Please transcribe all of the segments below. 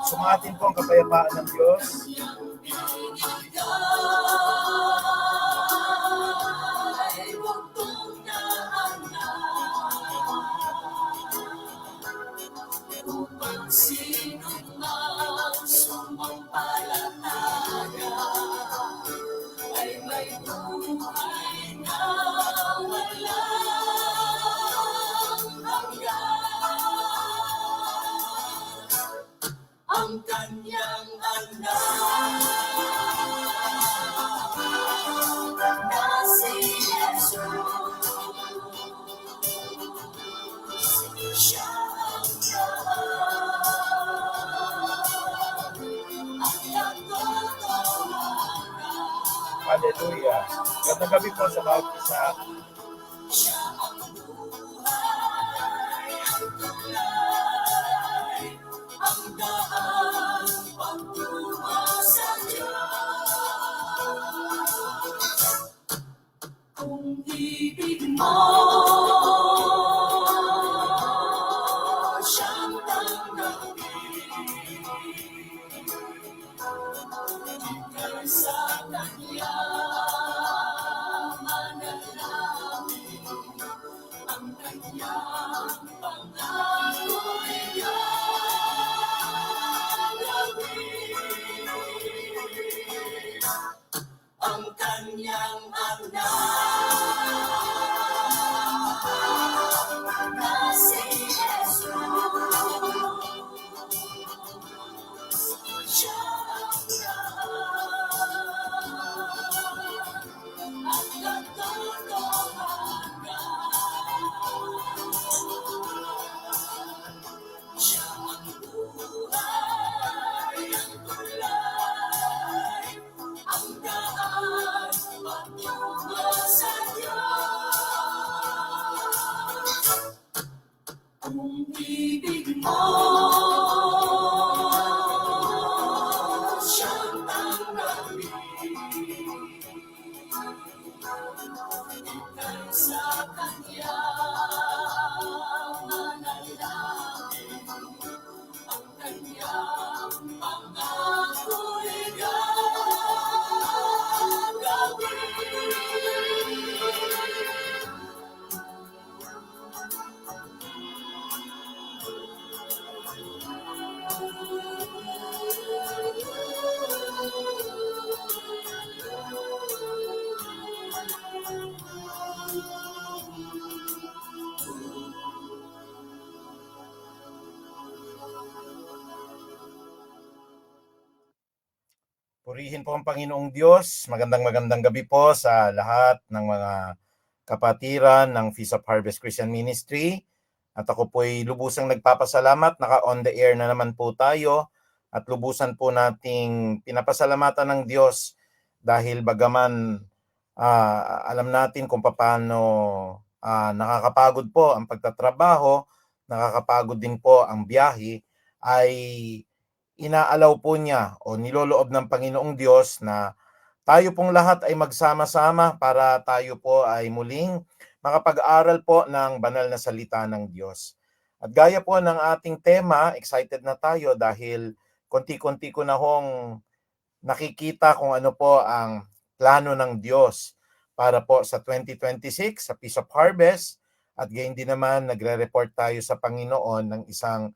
Sumatin po ang kapayapaan ng Diyos. Upang sino mang sumampalataya ay may buhay na walang hanggan. Ang kanyang anak na si Jesus, siya ang Hallelujah. Gandang gabi po sa bawat isa. siya ang buhay, ang tulay, ang daan patungo sa Diyos. Kung ibig mo siyang tanggapin, ika'y sa Kanya manalangin. Ang Kanyang pangako'y gagawin. Ang Kanyang anak na si Jesus, siya ang daan at katotohanan. Siya ang buhay, ang tulay, ang daan patungo sa Diyos. Kung ibig mo siyang tanggapin, ika'y sa Kanya manalangin. Ang Kanyang pangako'y Purihin po ang Panginoong Diyos. Magandang gabi po sa lahat ng mga kapatiran ng Feast of Harvest Christian Ministry. At ako po'y lubusang nagpapasalamat. Naka-on the air na naman po tayo. At lubusan po nating pinapasalamatan ng Diyos dahil bagaman alam natin kung paano nakakapagod po ang pagtatrabaho, nakakapagod din po ang biyahe, ay inaalaw po niya o niloloob ng Panginoong Diyos na tayo pong lahat ay magsama-sama para tayo po ay muling makapag-aral po ng banal na salita ng Diyos. At gaya po ng ating tema, excited na tayo dahil konti-konti ko na hong nakikita kung ano po ang plano ng Diyos para po sa 2026 sa Feast of Harvest, at gayon din naman nagre-report tayo sa Panginoon ng isang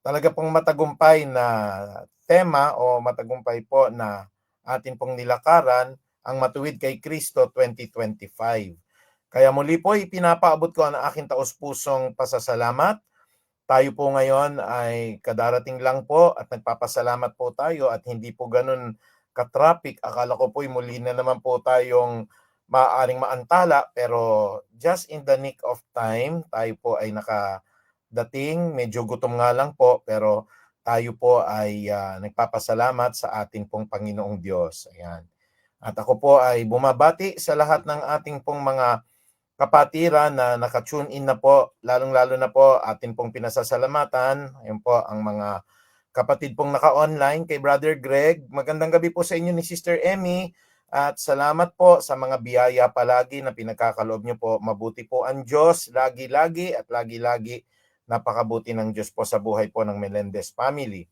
talaga pong matagumpay na tema o matagumpay po na atin pong nilakaran, ang Matuwid kay Kristo 2025. Kaya muli po ipinapaabot ko ang aking taos-pusong pasasalamat. Tayo po ngayon ay kadarating lang po at nagpapasalamat po tayo at hindi po ganun ka-traffic. Akala ko po muli na naman po tayong maaaring maantala, pero just in the nick of time, tayo po ay nakadating. Medyo gutom nga lang po, pero tayo po ay nagpapasalamat sa ating pong Panginoong Diyos. Ayan. At ako po ay bumabati sa lahat ng ating pong mga kapatiran na naka-tune in na po, lalong-lalo na po atin pong pinasasalamatan. Ayun po ang mga kapatid pong naka-online, kay Brother Greg. Magandang gabi po sa inyo ni Sister Emmy. At salamat po sa mga biyaya palagi na pinagkakaloob niyo po. Mabuti po ang Diyos, lagi-lagi at lagi-lagi napakabuti ng Diyos po sa buhay po ng Melendez family.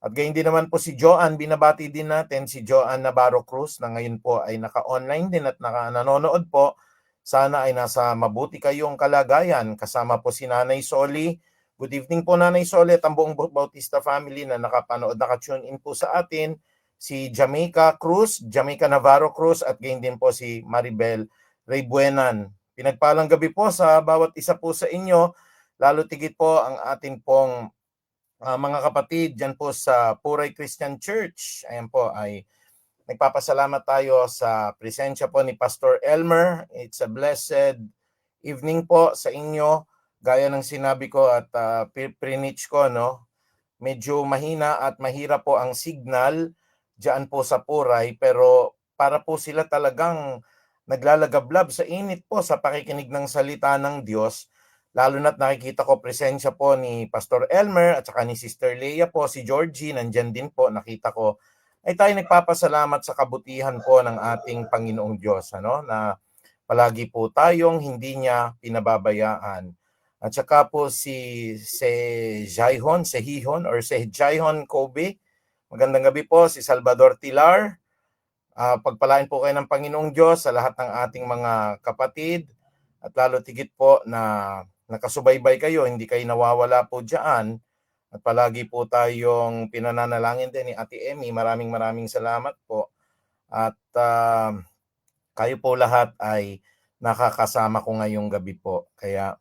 At gayon din naman po si Joanne, binabati din natin si Joanne Navarro Cruz na ngayon po ay naka-online din at nanonood po. Sana ay nasa mabuti kayong kalagayan. Kasama po si Nanay Soli. Good evening po Nanay Soli at ang buong Bautista family na nakapanood, naka-tune in po sa atin. Si Jamaica Cruz, Jamaica Navarro Cruz at gayon din po si Maribel Reybuenan. Pinagpalang gabi po sa bawat isa po sa inyo. Lalo tigit po ang atin pong mga kapatid dyan po sa Puray Christian Church. Ayan po ay nagpapasalamat tayo sa presensya po ni Pastor Elmer. It's a blessed evening po sa inyo. Gaya ng sinabi ko at pre-niche ko, no? Medyo mahina at mahirap po ang signal dyan po sa Puray, pero para po sila talagang naglalagablab sa init po sa pakikinig ng salita ng Diyos. Lalo na't nakikita ko presensya po ni Pastor Elmer at saka ni Sister Leia po, si Georgie, nandyan din po, nakita ko. Ay tayo nagpapasalamat sa kabutihan po ng ating Panginoong Diyos, ano, na palagi po tayong hindi niya pinababayaan. At saka po si Sehihon Kobe. Magandang gabi po, si Salvador Tilar. Pagpalain po kayo ng Panginoong Diyos sa lahat ng ating mga kapatid at lalo tigit po na nakasubaybay kayo, hindi kayo nawawala po dyan. At palagi po tayong pinananalangin din ni Ate Emmy. Maraming salamat po. At kayo po lahat ay nakakasama ko ngayong gabi po. Kaya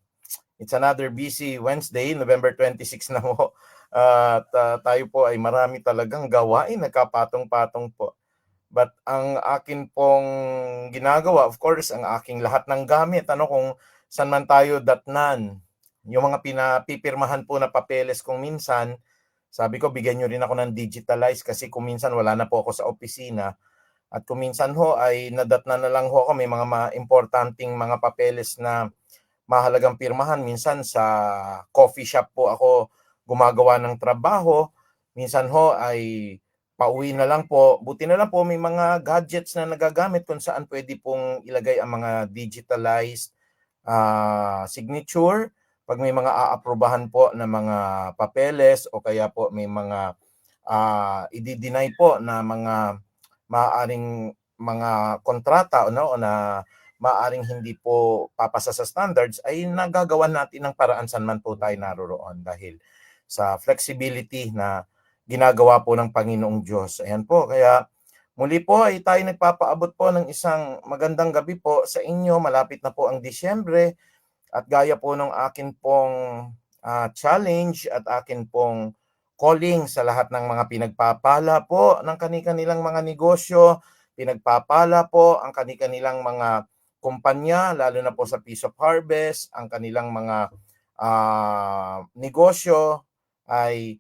it's another busy Wednesday, November 26 na po. At tayo po ay marami talagang gawain, nagkapatong-patong po. But ang akin pong ginagawa, of course, ang aking lahat ng gamit, kung saan man tayo datnan, yung mga pinapipirmahan po na papeles kung minsan, sabi ko, bigyan nyo rin ako ng digitalize kasi kung minsan wala na po ako sa opisina. At kung minsan ho ay nadatnan na lang ho ako, may mga importanteng mga papeles na mahalagang pirmahan. Minsan sa coffee shop po ako gumagawa ng trabaho. Minsan ho ay pauwi na lang po. Buti na lang po may mga gadgets na nagagamit kung saan pwede pong ilagay ang mga digitalized signature. Pag may mga aaprubahan po na mga papeles o kaya po may mga i-deny po na mga maaaring mga kontrata o na maaaring hindi po papasa sa standards, ay nagagawan natin ng paraan saan man po tayo naroroon dahil sa flexibility na ginagawa po ng Panginoong Diyos. Ayan po, kaya muli po ay tayo nagpapaabot po ng isang magandang gabi po sa inyo. Malapit na po ang Disyembre at gaya po ng akin pong challenge at akin pong calling sa lahat ng mga pinagpapala po ng kanilang mga negosyo, pinagpapala po ang kanilang mga kumpanya, lalo na po sa Peace of Harvest, ang kanilang mga negosyo ay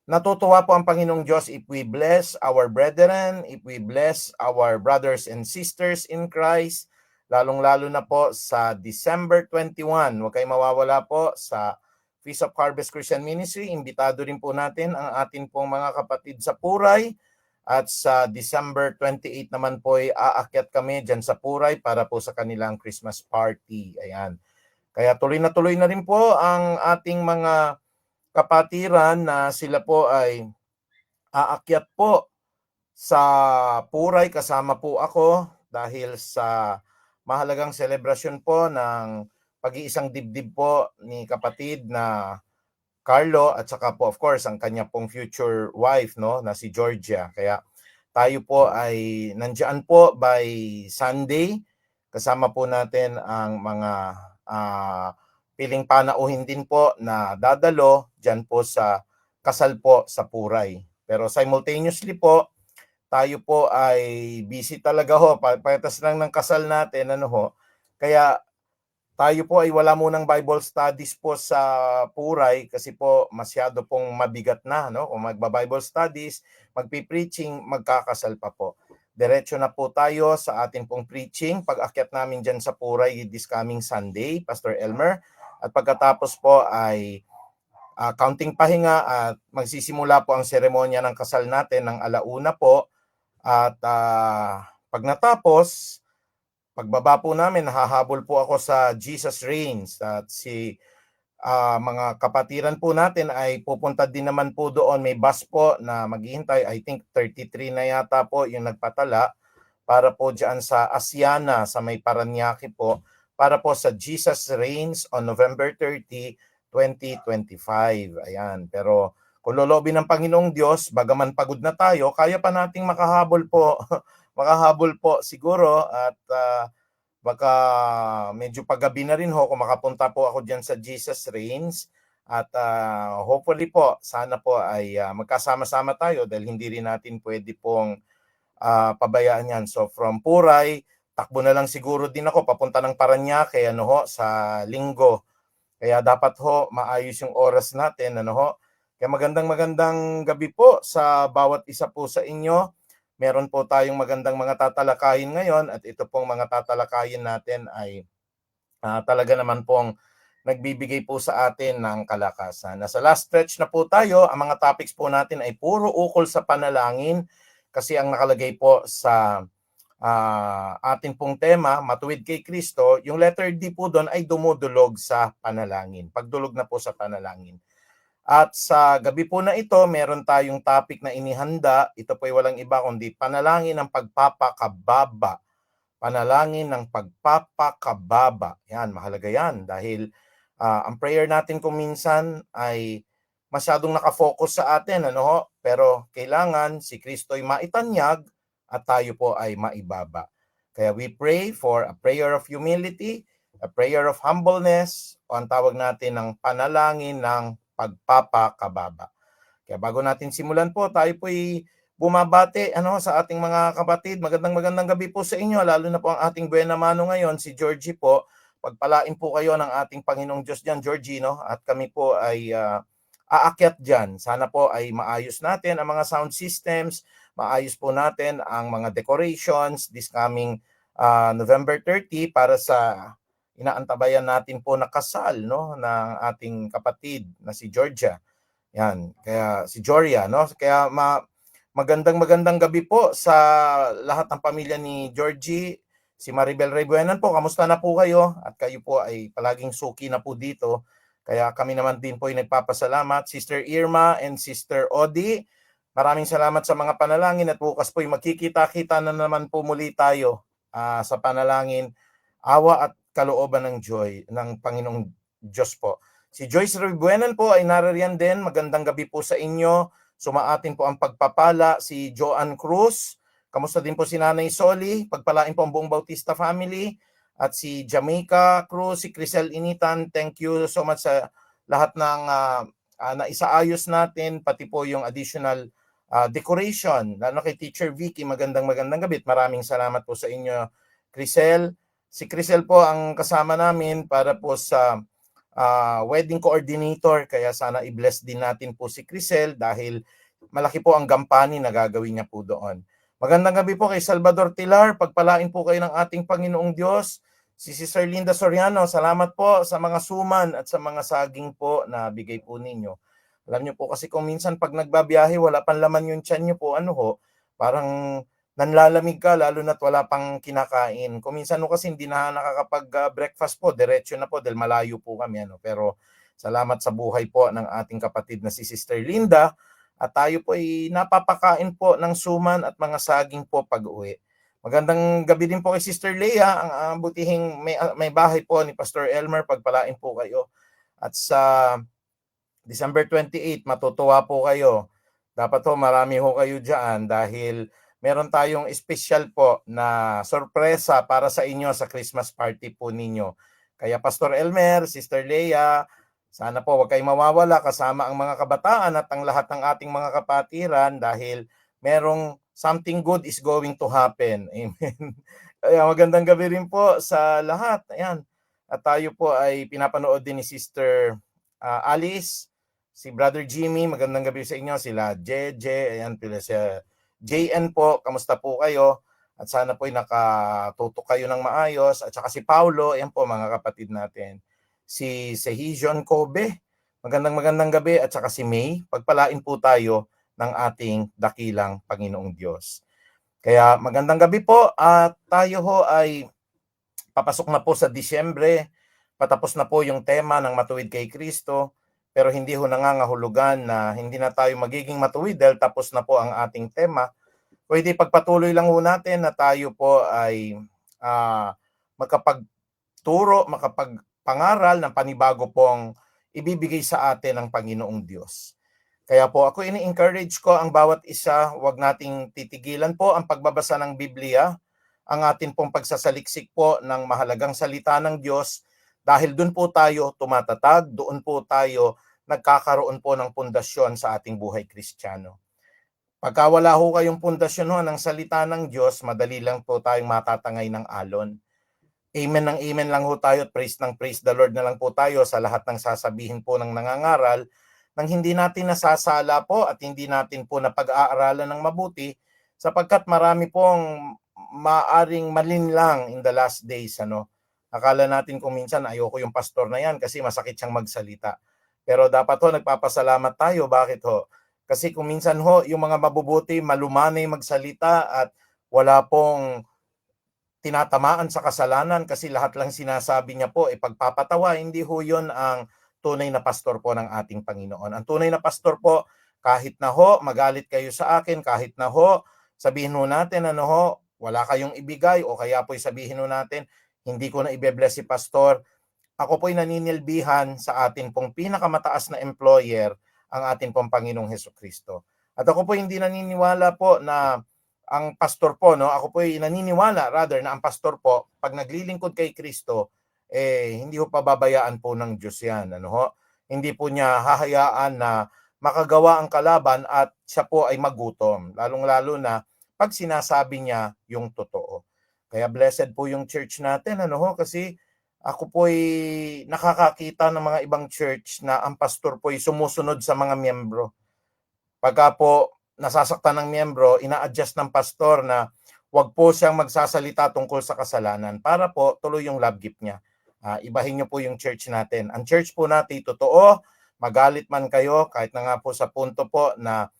natutuwa po ang Panginoong Diyos if we bless our brethren, if we bless our brothers and sisters in Christ, lalong-lalo na po sa December 21. Huwag kayong mawawala po sa Feast of Harvest Christian Ministry. Imbitado rin po natin ang atin pong mga kapatid sa Puray. At sa December 28 naman po ay aakyat kami dyan sa Puray para po sa kanilang Christmas party. Ayan. Kaya tuloy na rin po ang ating mga kapatiran na sila po ay aakyat po sa Puray. Kasama po ako dahil sa mahalagang selebrasyon po ng pag-iisang dibdib po ni kapatid na Carlo at saka po of course ang kanya pong future wife, no, na si Georgia. Kaya tayo po ay nandiyan po by Sunday. Kasama po natin ang mga piling panauhin din po na dadalo dyan po sa kasal po sa Puray. Pero simultaneously po, tayo po ay busy talaga ho. Pagkatapos lang ng kasal natin, kaya tayo po ay wala munang Bible studies po sa Puray kasi po masyado pong mabigat na, no? Kung magba-Bible studies, magpi-preaching, magkakasal pa po. Diretso na po tayo sa ating pong preaching pag-akyat namin dyan sa Puray this coming Sunday, Pastor Elmer. At pagkatapos po ay counting pahinga at magsisimula po ang seremonya ng kasal natin ng alauna po. At pag natapos, pagbaba po namin, nahahabol po ako sa Jesus Reigns at si mga kapatiran po natin ay pupunta din naman po doon. May bus po na maghihintay. I think 33 na yata po yung nagpatala para po dyan sa Asiana sa may Parañaque po para po sa Jesus Reigns on November 30, 2025. Ayan. Pero kung lolobin ng Panginoong Diyos, bagaman pagod na tayo, kaya pa nating makahabol po. Makahabol po siguro at baka medyo paggabi na rin ho kung makapunta po ako diyan sa Jesus Reigns at hopefully po sana po ay magkasama-sama tayo dahil hindi rin natin pwede pong pabayaan yan. So from Puray, takbo na lang siguro din ako papunta ng Parañaque ano ho sa Linggo. Kaya dapat ho maayos yung oras natin ano ho. Kaya magandang gabi po sa bawat isa po sa inyo. Meron po tayong magandang mga tatalakayin ngayon at ito pong mga tatalakayin natin ay talaga naman pong nagbibigay po sa atin ng kalakasan. Nasa last stretch na po tayo, ang mga topics po natin ay puro ukol sa panalangin kasi ang nakalagay po sa atin pong tema, Matuwid kay Kristo, yung letter D po doon ay dumudulog sa panalangin. Pagdulog na po sa panalangin. At sa gabi po na ito, meron tayong topic na inihanda. Ito po ay walang iba kundi panalangin ng pagpapakababa. Panalangin ng pagpapakababa. Yan, mahalaga yan. Dahil ang prayer natin kung minsan ay masyadong nakafocus sa atin. Ano ho? Pero kailangan si Kristo ay maitanyag at tayo po ay maibaba. Kaya we pray for a prayer of humility, a prayer of humbleness, o ang tawag natin ng panalangin ng pagpapakababa. Kaya bago natin simulan po, tayo po'y bumabati sa ating mga kapatid. Magandang gabi po sa inyo, lalo na po ang ating buena mano ngayon, si Georgie po. Pagpalain po kayo ng ating Panginoong Diyos dyan, Georgie, no? At kami po ay aakyat dyan. Sana po ay maayos natin ang mga sound systems, maayos po natin ang mga decorations this coming November 30 para sa inaantabayan natin po na kasal no ng ating kapatid na si Georgia. Yan, kaya si Joria no. Kaya magandang gabi po sa lahat ng pamilya ni Georgie, si Maribel Rebuenan po. Kamusta na po kayo? At kayo po ay palaging suki na po dito. Kaya kami naman din po ay nagpapasalamat. Sister Irma and Sister Odi, maraming salamat sa mga panalangin at bukas po ay magkikita-kita na naman po muli tayo sa panalangin. Awa at kalooban ng joy ng Panginoong Diyos po. Si Joyce Rebuenan po ay naririyan din. Magandang gabi po sa inyo. Sumaatin po ang pagpapala si Joanne Cruz. Kamusta din po si Nanay Soli? Pagpalain po ang buong Bautista family. At si Jamaica Cruz, si Crisel Initan. Thank you so much sa lahat ng naisaayos natin. Pati po yung additional decoration. Lalo kay Teacher Vicky, magandang gabi. Maraming salamat po sa inyo, Crisel. Si Crisel po ang kasama namin para po sa wedding coordinator. Kaya sana i-bless din natin po si Crisel dahil malaki po ang gampanin na gagawin niya po doon. Magandang gabi po kay Salvador Tilar. Pagpalain po kayo ng ating Panginoong Diyos. Si Sister Linda Soriano, salamat po sa mga suman at sa mga saging po na bigay po ninyo. Alam niyo po kasi kung minsan pag nagbabiyahe, wala pang laman yung tiyan niyo po, parang nanlalamig ka lalo na't wala pang kinakain. Kung minsan kasi hindi na nakakapag-breakfast po, diretso na po dahil malayo po kami. Pero salamat sa buhay po ng ating kapatid na si Sister Linda at tayo po ay napapakain po ng suman at mga saging po pag-uwi. Magandang gabi din po kay Sister Leah, ang butihing may bahay po ni Pastor Elmer. Pagpalain po kayo. At sa December 28, matutuwa po kayo. Dapat ho marami ho kayo dyan dahil meron tayong special po na sorpresa para sa inyo sa Christmas party po ninyo. Kaya Pastor Elmer, Sister Leah, sana po huwag kayong mawawala kasama ang mga kabataan at ang lahat ng ating mga kapatiran dahil merong something good is going to happen. Amen. Kaya magandang gabi rin po sa lahat. Ayan. At tayo po ay pinapanood din ni Sister Alice, si Brother Jimmy, magandang gabi sa inyo. Sila JJ, ayan, pila siya. JN po, kamusta po kayo? At sana po ay nakatutok kayo ng maayos. At saka si Paulo, ayan po mga kapatid natin. Si Sehijon Kobe, magandang gabi. At saka si May, pagpalain po tayo ng ating dakilang Panginoong Diyos. Kaya magandang gabi po at tayo ho ay papasok na po sa Disyembre. patapos na po yung tema ng matuwid kay Kristo, pero hindi ho nangangahulugan na hindi na tayo magiging matuwid dahil tapos na po ang ating tema. Pwede pagpatuloy lang ho natin na tayo po ay makapagturo, makapagpangaral ng panibago pong ibibigay sa atin ng Panginoong Diyos. Kaya po ako ini-encourage ko ang bawat isa, huwag nating titigilan po ang pagbabasa ng Biblia, ang atin pong pagsasaliksik po ng mahalagang salita ng Diyos, dahil doon po tayo tumatatag, doon po tayo nagkakaroon po ng pundasyon sa ating buhay Kristiyano. Pagka wala ho kayong pundasyon ho ng salita ng Diyos, madali lang po tayong matatangay ng alon. Amen ng amen lang ho tayo at praise ng praise the Lord na lang po tayo sa lahat ng sasabihin po ng nangangaral, nang hindi natin nasasala po at hindi natin po napag-aaralan ng mabuti, sapagkat marami pong maaring malinlang in the last days. Akala natin kung minsan ayoko yung pastor na yan kasi masakit siyang magsalita. Pero dapat ho nagpapasalamat tayo. Bakit ho? Kasi kung minsan ho yung mga mabubuti malumanay magsalita at wala pong tinatamaan sa kasalanan kasi lahat lang sinasabi niya po pagpapatawa, hindi ho yun ang tunay na pastor po ng ating Panginoon. Ang tunay na pastor po, kahit na ho magalit kayo sa akin, kahit na ho sabihin ho natin wala kayong ibigay, o kaya po sabihin ho natin hindi ko na ibe-bless si pastor, ako po'y naninilbihan sa atin pong pinakamataas na employer, ang atin pong Panginoong Hesukristo. At ako po hindi naniniwala po na ang pastor po, ako po ay naniniwala rather na ang pastor po, pag naglilingkod kay Kristo, hindi po pababayaan po ng Diyos yan. Hindi po niya hahayaan na makagawa ang kalaban at siya po ay magutom. Lalong-lalo na pag sinasabi niya yung totoo. Kaya blessed po yung church natin, kasi ako po ay nakakakita ng mga ibang church na ang pastor po ay sumusunod sa mga miyembro. Pagka po nasasaktan ng miyembro, ina-adjust ng pastor na wag po siyang magsasalita tungkol sa kasalanan para po tuloy yung love gift niya. Ibahin niyo po yung church natin. Ang church po natin, totoo, magalit man kayo, kahit na nga po sa punto po na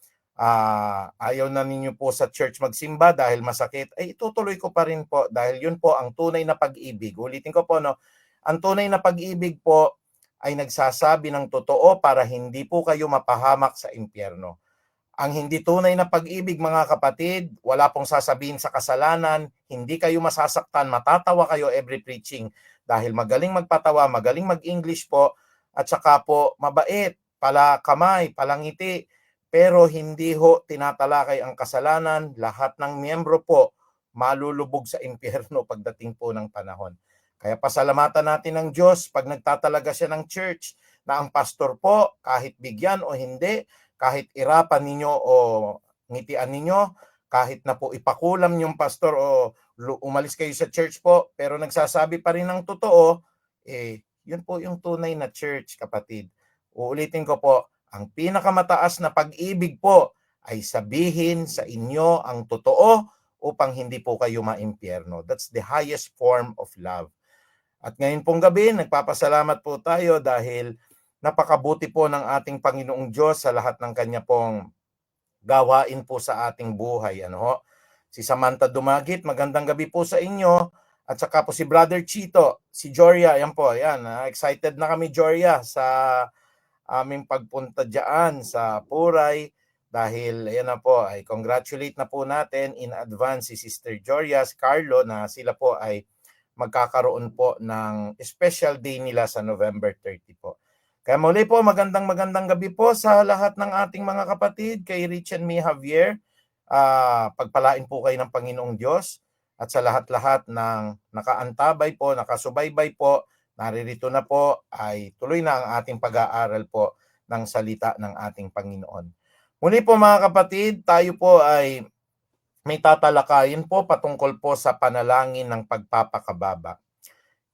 ayaw na ninyo po sa church magsimba dahil masakit, ay itutuloy ko pa rin po dahil yun po ang tunay na pag-ibig. Ulitin ko po, ang tunay na pag-ibig po ay nagsasabi ng totoo para hindi po kayo mapahamak sa impyerno. Ang hindi tunay na pag-ibig, mga kapatid, wala pong sasabihin sa kasalanan, hindi kayo masasaktan, matatawa kayo every preaching dahil magaling magpatawa, magaling mag-English po, at saka po mabait, pala kamay, palangiti, pero hindi ho tinatalakay ang kasalanan. Lahat ng miyembro po malulubog sa impyerno pagdating po ng panahon. Kaya pasalamatan natin ng Diyos pag nagtatalaga siya ng church na ang pastor po, kahit bigyan o hindi, kahit irapan ninyo o ngitian ninyo, kahit na po ipakulam yung pastor o umalis kayo sa church po, pero nagsasabi pa rin ng totoo, yun po yung tunay na church, kapatid. Uulitin ko po, ang pinakamataas na pag-ibig po ay sabihin sa inyo ang totoo upang hindi po kayo maimpyerno. That's the highest form of love. At ngayon pong gabi, nagpapasalamat po tayo dahil napakabuti po ng ating Panginoong Diyos sa lahat ng kanya pong gawain po sa ating buhay. Si Samantha Dumagit, magandang gabi po sa inyo. At saka po si Brother Chito, si Joria, yan po, yan. Excited na kami, Joria, sa aming pagpunta dyan sa Puray. Dahil, ayan na po, ay congratulate na po natin in advance si Sister Joria, si Carlo, na sila po ay magkakaroon po ng special day nila sa November 30 po. Kaya muli po, magandang gabi po sa lahat ng ating mga kapatid, kay Rich and me Javier. Pagpalain po kayo ng Panginoong Diyos at sa lahat-lahat ng nakaantabay po, nakasubaybay po, naririto na po, ay tuloy na ang ating pag-aaral po ng salita ng ating Panginoon. Muli po mga kapatid, tayo po ay may tatalakayin po patungkol po sa panalangin ng pagpapakababa.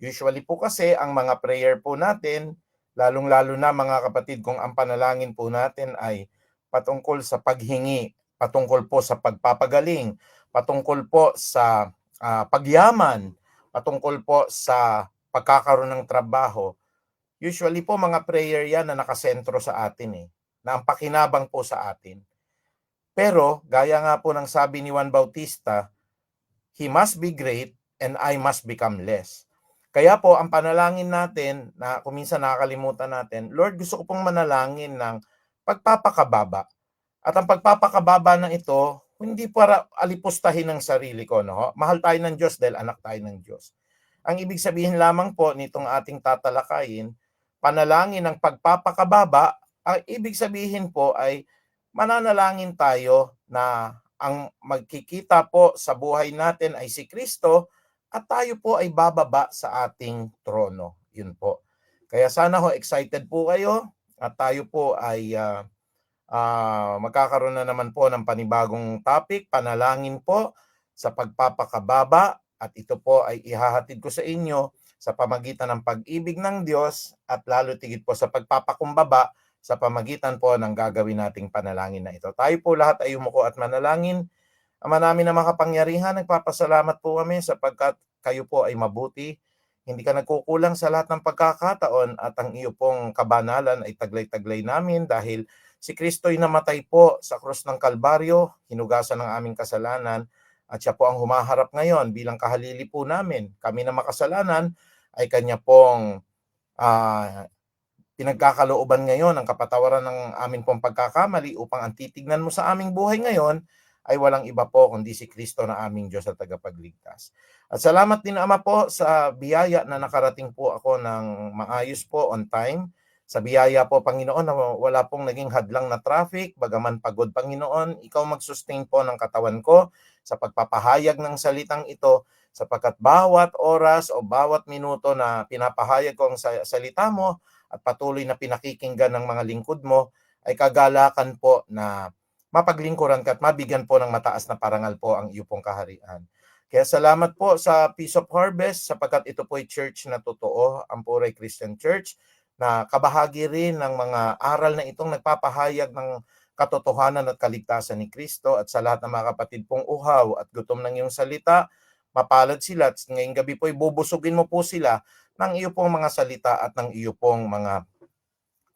Usually po kasi ang mga prayer po natin, lalong-lalo na mga kapatid, kung ang panalangin po natin ay patungkol sa paghingi, patungkol po sa pagpapagaling, patungkol po sa pagyaman, patungkol po sa pagkakaroon ng trabaho. Usually po mga prayer yan na nakasentro sa atin na ang pakinabang po sa atin. Pero gaya nga po ng sabi ni Juan Bautista, he must be great and I must become less. Kaya po, ang panalangin natin na kung minsan nakakalimutan natin, Lord, gusto ko pong manalangin ng pagpapakababa. At ang pagpapakababa na ito, hindi para alipustahin ng sarili ko, no? Mahal tayo ng Diyos dahil anak tayo ng Diyos. Ang ibig sabihin lamang po nitong ating tatalakayin, panalangin ng pagpapakababa, ang ibig sabihin po ay mananalangin tayo na ang magkikita po sa buhay natin ay si Kristo at tayo po ay bababa sa ating trono. Yun po. Kaya sana ho excited po kayo at tayo po ay magkakaroon na naman po ng panibagong topic, panalangin po sa pagpapakababa at ito po ay ihahatid ko sa inyo sa pamagitan ng pag-ibig ng Diyos at lalo tigit po sa pagpapakumbaba sa pamagitan po ng gagawin nating panalangin na ito. Tayo po lahat ay umuko at manalangin. Ama namin na makapangyarihan, nagpapasalamat po kami sapagkat kayo po ay mabuti. Hindi ka nagkukulang sa lahat ng pagkakataon at ang iyo pong kabanalan ay taglay-taglay namin dahil si Kristo'y namatay po sa krus ng Kalbaryo, hinugasan ng aming kasalanan at siya po ang humaharap ngayon bilang kahalili po namin. Kami na makasalanan ay kanya pong pinagkakalooban ngayon ang kapatawaran ng amin pong pagkakamali upang ang titignan mo sa aming buhay ngayon ay walang iba po kundi si Kristo na aming Diyos at tagapagligtas. At salamat din Ama po sa biyaya na nakarating po ako ng maayos po on time. Sa biyaya po Panginoon na wala pong naging hadlang na traffic, bagaman pagod Panginoon, ikaw mag-sustain po ng katawan ko sa pagpapahayag ng salitang ito sapagkat bawat oras o bawat minuto na pinapahayag ko ang salita mo at patuloy na pinakikinggan ng mga lingkod mo ay kagalakan po na mapaglingkuran ka at mabigyan po ng mataas na parangal po ang iyo pong kaharian. Kaya salamat po sa Peace of Harvest sapagkat ito po ay church na totoo, ang Puray Christian Church, na kabahagi rin ng mga aral na itong nagpapahayag ng katotohanan at kaligtasan ni Kristo at sa lahat ng mga kapatid pong uhaw at gutom ng iyong salita, mapalad sila at ngayong gabi po ay bubusugin mo po sila ng iyo pong mga salita at ng iyo pong mga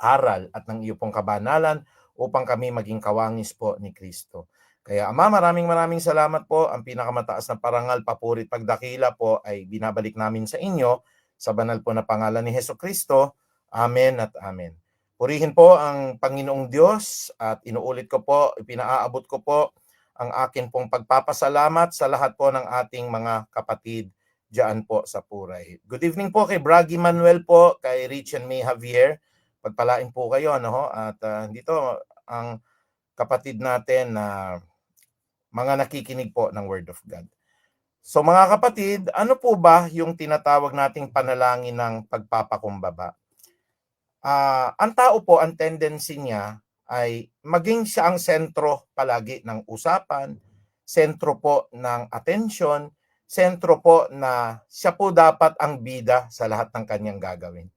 aral at ng iyo pong kabanalan upang kami maging kawangis po ni Kristo. Kaya Ama, maraming salamat po. Ang pinakamataas na parangal, papuri, pagdakila po ay binabalik namin sa inyo sa banal po na pangalan ni Hesukristo. Amen at amen. Purihin po ang Panginoong Diyos at inuulit ko po, ipinaaabot ko po ang akin pong pagpapasalamat sa lahat po ng ating mga kapatid diyan po sa Puray. Good evening po kay Bragi Manuel po, kay Rich and May Javier. Pagpalain po kayo, ano? At dito ang kapatid natin na mga nakikinig po ng Word of God. So mga kapatid, ano po ba yung tinatawag nating panalangin ng pagpapakumbaba? Ang tao po, ang tendency niya ay maging siya ang sentro palagi ng usapan, sentro po ng atensyon, sentro po na siya po dapat ang bida sa lahat ng kanyang gagawin.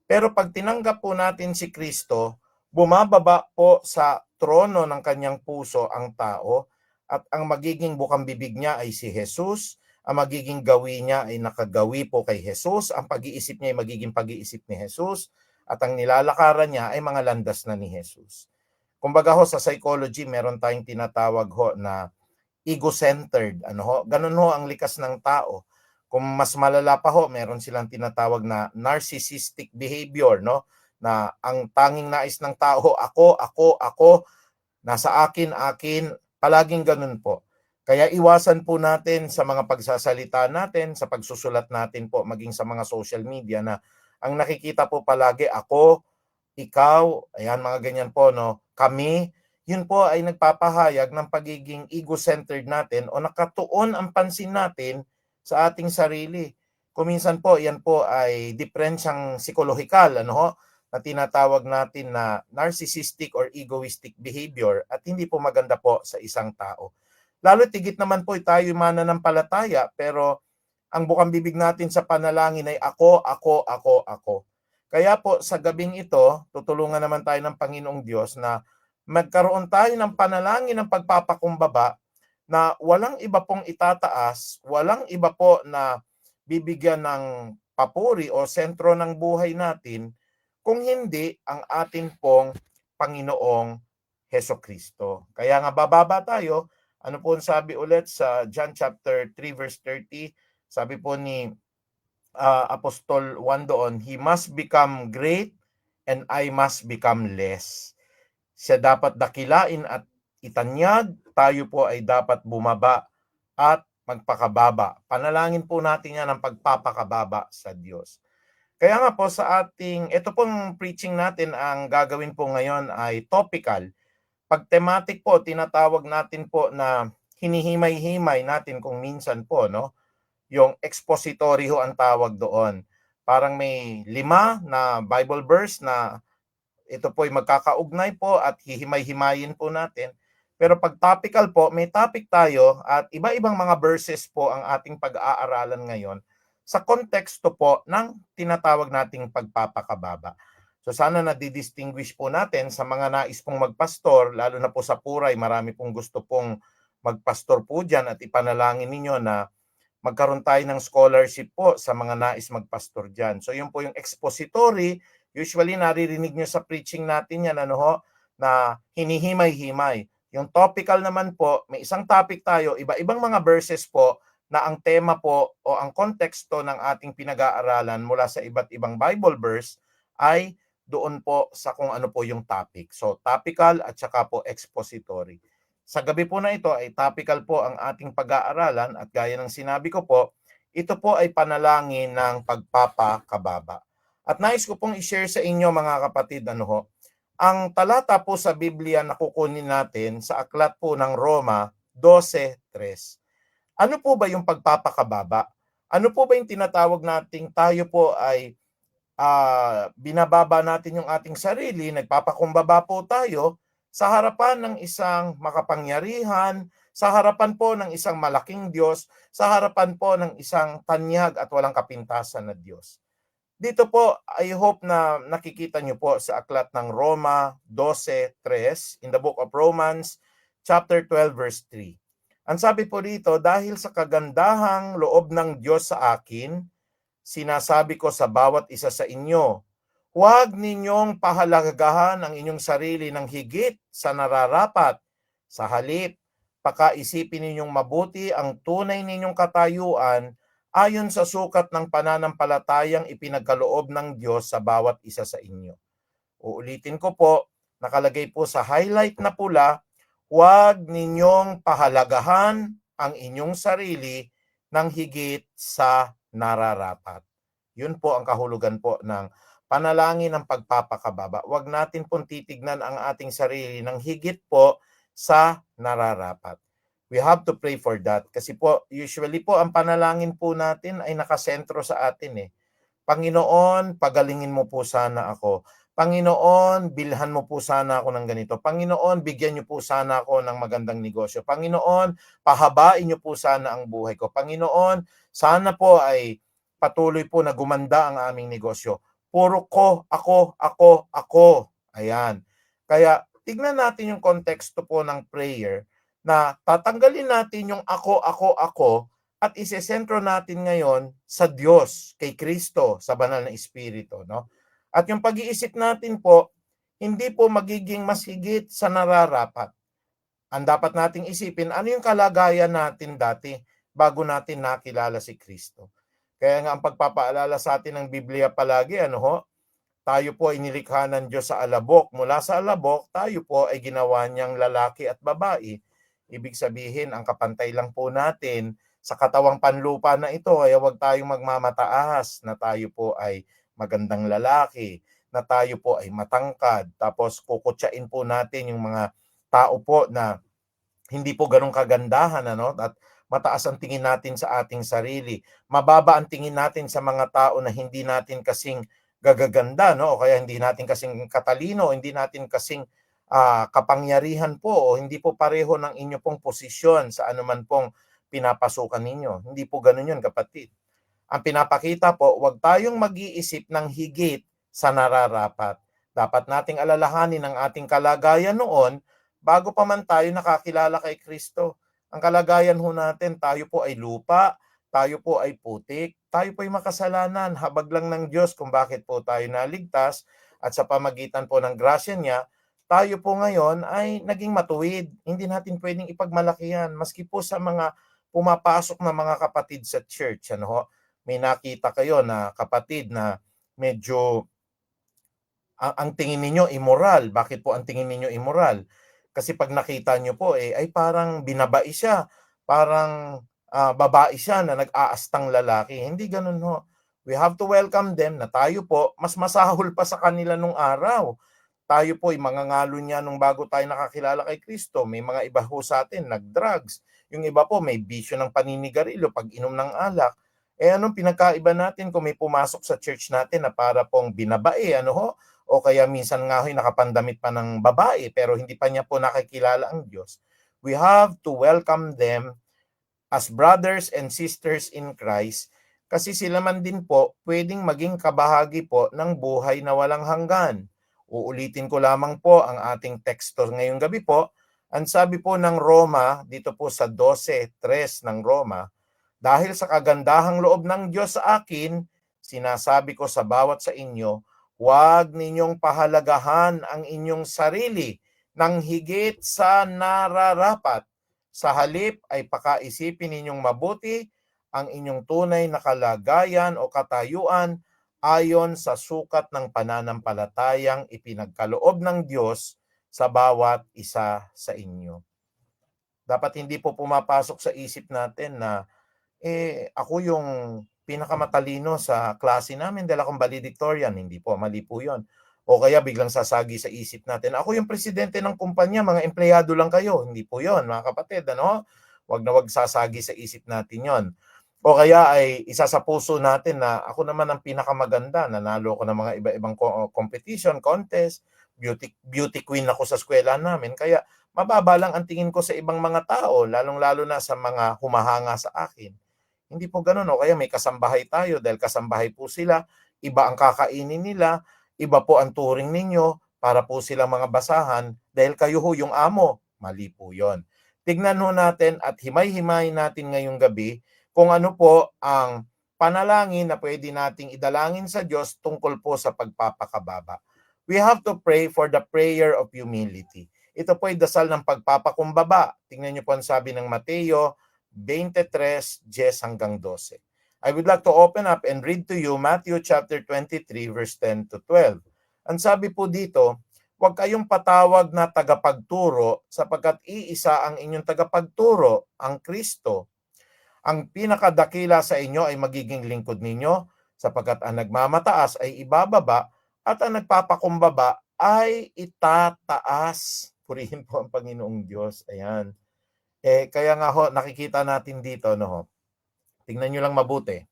Pero pag tinanggap po natin si Kristo, bumababa po sa trono ng kanyang puso ang tao at ang magiging bukang bibig niya ay si Jesus, ang magiging gawi niya ay nakagawi po kay Jesus, ang pag-iisip niya ay magiging pag-iisip ni Jesus, at ang nilalakaran niya ay mga landas na ni Jesus. Kumbaga ho sa psychology, meron tayong tinatawag ho na ego-centered. Ano ho? Ganun ho ang likas ng tao. Kung mas malala pa ho, meron silang tinatawag na narcissistic behavior, no? Na ang tanging nais ng tao, ako, nasa akin, palaging ganun po. Kaya iwasan po natin sa mga pagsasalita natin, sa pagsusulat natin po, maging sa mga social media na ang nakikita po palagi, ako, ikaw, ayan mga ganyan po, no? Kami, yun po ay nagpapahayag ng pagiging ego-centered natin o nakatuon ang pansin natin sa ating sarili. Kuminsan po, yan po ay diferensyang psikolohikal, ano ho, na tinatawag natin na narcissistic or egoistic behavior at hindi po maganda po sa isang tao. Lalo tigit naman po tayo mananampalataya pero ang bukang bibig natin sa panalangin ay ako. Kaya po sa gabing ito, tutulungan naman tayo ng Panginoong Diyos na magkaroon tayo ng panalangin ng pagpapakumbaba na walang iba pong itataas, walang iba po na bibigyan ng papuri o sentro ng buhay natin, kung hindi ang atin pong Panginoong Hesukristo. Kaya nga bababa tayo, ano po sabi ulit sa John chapter 3 verse 30, sabi po ni Apostol Juan doon, he must become great and I must become less. Siya dapat dakilain at itanyag, tayo po ay dapat bumaba at magpakababa. Panalangin po natin yan ng pagpapakababa sa Diyos. Kaya nga po sa ito pong preaching natin, ang gagawin po ngayon ay topical. Pag thematic po, tinatawag natin po na hinihimay-himay natin kung minsan po, no? Yung expository ho ang tawag doon. Parang may 5 na Bible verse na ito po ay magkakaugnay po at hihimay-himayin po natin. Pero pag topical po, may topic tayo at iba-ibang mga verses po ang ating pag-aaralan ngayon sa konteksto po ng tinatawag nating pagpapakababa. So sana nadidistinguish po natin sa mga nais pong magpastor, lalo na po sa Puray, marami pong gusto pong magpastor po dyan at ipanalangin ninyo na magkaroon tayo ng scholarship po sa mga nais magpastor dyan. So yun po yung expository. Usually naririnig nyo sa preaching natin yan, na hinihimay-himay. Yung topical naman po, may isang topic tayo, iba-ibang mga verses po na ang tema po o ang konteksto ng ating pinag-aaralan mula sa iba't ibang Bible verse ay doon po sa kung ano po yung topic. So topical at saka po expository. Sa gabi po na ito ay topical po ang ating pag-aaralan at gaya ng sinabi ko po, ito po ay panalangin ng pagpapakababa. At nais ko pong i-share sa inyo mga kapatid, ang talata po sa Biblia na kukunin natin sa aklat po ng Roma 12:3. Ano po ba yung pagpapakababa? Ano po ba yung tinatawag nating tayo po ay binababa natin yung ating sarili, nagpapakumbaba po tayo sa harapan ng isang makapangyarihan, sa harapan po ng isang malaking Diyos, sa harapan po ng isang tanyag at walang kapintasan na Diyos. Dito po, I hope na nakikita nyo po sa aklat ng Roma 12:3, in the book of Romans, chapter 12, verse 3. Ang sabi po dito, dahil sa kagandahang loob ng Diyos sa akin, sinasabi ko sa bawat isa sa inyo, huwag ninyong pahalagahan ang inyong sarili ng higit sa nararapat. Sa halip, pakaisipin ninyong mabuti ang tunay ninyong katayuan ayon sa sukat ng pananampalatayang ipinagkaloob ng Diyos sa bawat isa sa inyo. Uulitin ko po, nakalagay po sa highlight na pula, huwag ninyong pahalagahan ang inyong sarili ng higit sa nararapat. Yun po ang kahulugan po ng panalangin ng pagpapakababa. Huwag natin pong titignan ang ating sarili ng higit po sa nararapat. We have to pray for that. Kasi po, usually po, ang panalangin po natin ay nakasentro sa atin. Panginoon, pagalingin mo po sana ako. Panginoon, bilhan mo po sana ako ng ganito. Panginoon, bigyan niyo po sana ako ng magandang negosyo. Panginoon, pahabain niyo po sana ang buhay ko. Panginoon, sana po ay patuloy po na gumanda ang aming negosyo. Puro ko, ako. Ayan. Kaya tignan natin yung konteksto po ng prayer na tatanggalin natin yung ako at isesentro natin ngayon sa Diyos, kay Kristo, sa banal na Espiritu, no? At yung pag-iisip natin po, hindi po magiging mas higit sa nararapat. Ang dapat nating isipin, ano yung kalagayan natin dati bago natin nakilala si Kristo. Kaya nga ang pagpapaalala sa atin ng Biblia palagi, tayo po ay nilikha ng Diyos sa alabok. Mula sa alabok, tayo po ay ginawa niyang lalaki at babae. Ibig sabihin, ang kapantay lang po natin sa katawang panlupa na ito, ay huwag tayong magmamataas na tayo po ay magandang lalaki, na tayo po ay matangkad, tapos kukutsain po natin yung mga tao po na hindi po ganun kagandahan, at mataas ang tingin natin sa ating sarili. Mababa ang tingin natin sa mga tao na hindi natin kasing gagaganda, o kaya hindi natin kasing katalino, hindi natin kasing kapangyarihan po, o hindi po pareho ng inyo pong posisyon sa anuman pong pinapasukan ninyo. Hindi po ganun yun, kapatid. Ang pinapakita po, huwag tayong mag-iisip ng higit sa nararapat. Dapat nating alalahanin ang ating kalagayan noon bago pa man tayo nakakilala kay Kristo. Ang kalagayan ho natin, tayo po ay lupa, tayo po ay putik, tayo po ay makasalanan, habag lang ng Diyos kung bakit po tayo naligtas, at sa pamagitan po ng grasya niya, tayo po ngayon ay naging matuwid. Hindi natin pwedeng ipagmalaki yan, maski po sa mga pumapasok na mga kapatid sa church, may nakita kayo na kapatid na medyo ang tingin ninyo immoral. Bakit po ang tingin ninyo immoral? Kasi pag nakita nyo po, ay parang binabai siya. Parang babae siya na nag-aastang lalaki. Hindi ganun ho. We have to welcome them na tayo po, mas masahol pa sa kanila nung araw. Tayo po ay mangangalo niya nung bago tayo nakakilala kay Kristo. May mga iba ho sa atin, nag-drugs. Yung iba po, may bisyo ng paninigarilyo pag inom ng alak. Anong pinagkaiba natin kung may pumasok sa church natin na para pong binabae, ano ho? O kaya minsan nga ho'y nakapandamit pa ng babae pero hindi pa niya po nakikilala ang Diyos. We have to welcome them as brothers and sisters in Christ kasi sila man din po pwedeng maging kabahagi po ng buhay na walang hanggan. Uulitin ko lamang po ang ating teksto ngayong gabi po. Ang sabi po ng Roma, dito po sa 12:3 ng Roma, dahil sa kagandahang loob ng Diyos sa akin, sinasabi ko sa bawat sa inyo, huwag ninyong pahalagahan ang inyong sarili ng higit sa nararapat. Sa halip ay pakaisipin ninyong mabuti ang inyong tunay na kalagayan o katayuan ayon sa sukat ng pananampalatayang ipinagkaloob ng Diyos sa bawat isa sa inyo. Dapat hindi po pumapasok sa isip natin na ako yung pinakamatalino sa klase namin dahil akong valedictorian. Hindi po, mali po yun. O kaya biglang sasagi sa isip natin, ako yung presidente ng kumpanya, mga empleyado lang kayo. Hindi po yun, mga kapatid. Ano? Wag na wag sasagi sa isip natin yon. O kaya ay isa sa puso natin na ako naman ang pinakamaganda. Nanalo ko ng mga iba-ibang competition, contest, beauty queen ako sa eskwela namin. Kaya mababa lang ang tingin ko sa ibang mga tao, lalong-lalo na sa mga humahanga sa akin. Hindi po gano'n. O kaya may kasambahay tayo dahil kasambahay po sila, iba ang kakainin nila, iba po ang turing ninyo para po silang mga basahan dahil kayo ho yung amo. Mali po yon. Tignan ho natin at himay-himay natin ngayong gabi kung ano po ang panalangin na pwede nating idalangin sa Diyos tungkol po sa pagpapakababa. We have to pray for the prayer of humility. Ito po ay dasal ng pagpapakumbaba. Tingnan niyo po ang sabi ng Mateo 23:10-12. I would like to open up and read to you Matthew chapter 23 verse 10 to 12. Ang sabi po dito, huwag kayong patawag na tagapagturo sapagkat iisa ang inyong tagapagturo, ang Kristo. Ang pinakadakila sa inyo ay magiging lingkod ninyo sapagkat ang nagmamataas ay ibababa at ang nagpapakumbaba ay itataas. Purihin po ang Panginoong Diyos. Ayan. Kaya nga ho, nakikita natin dito, no ho, tingnan nyo lang mabuti,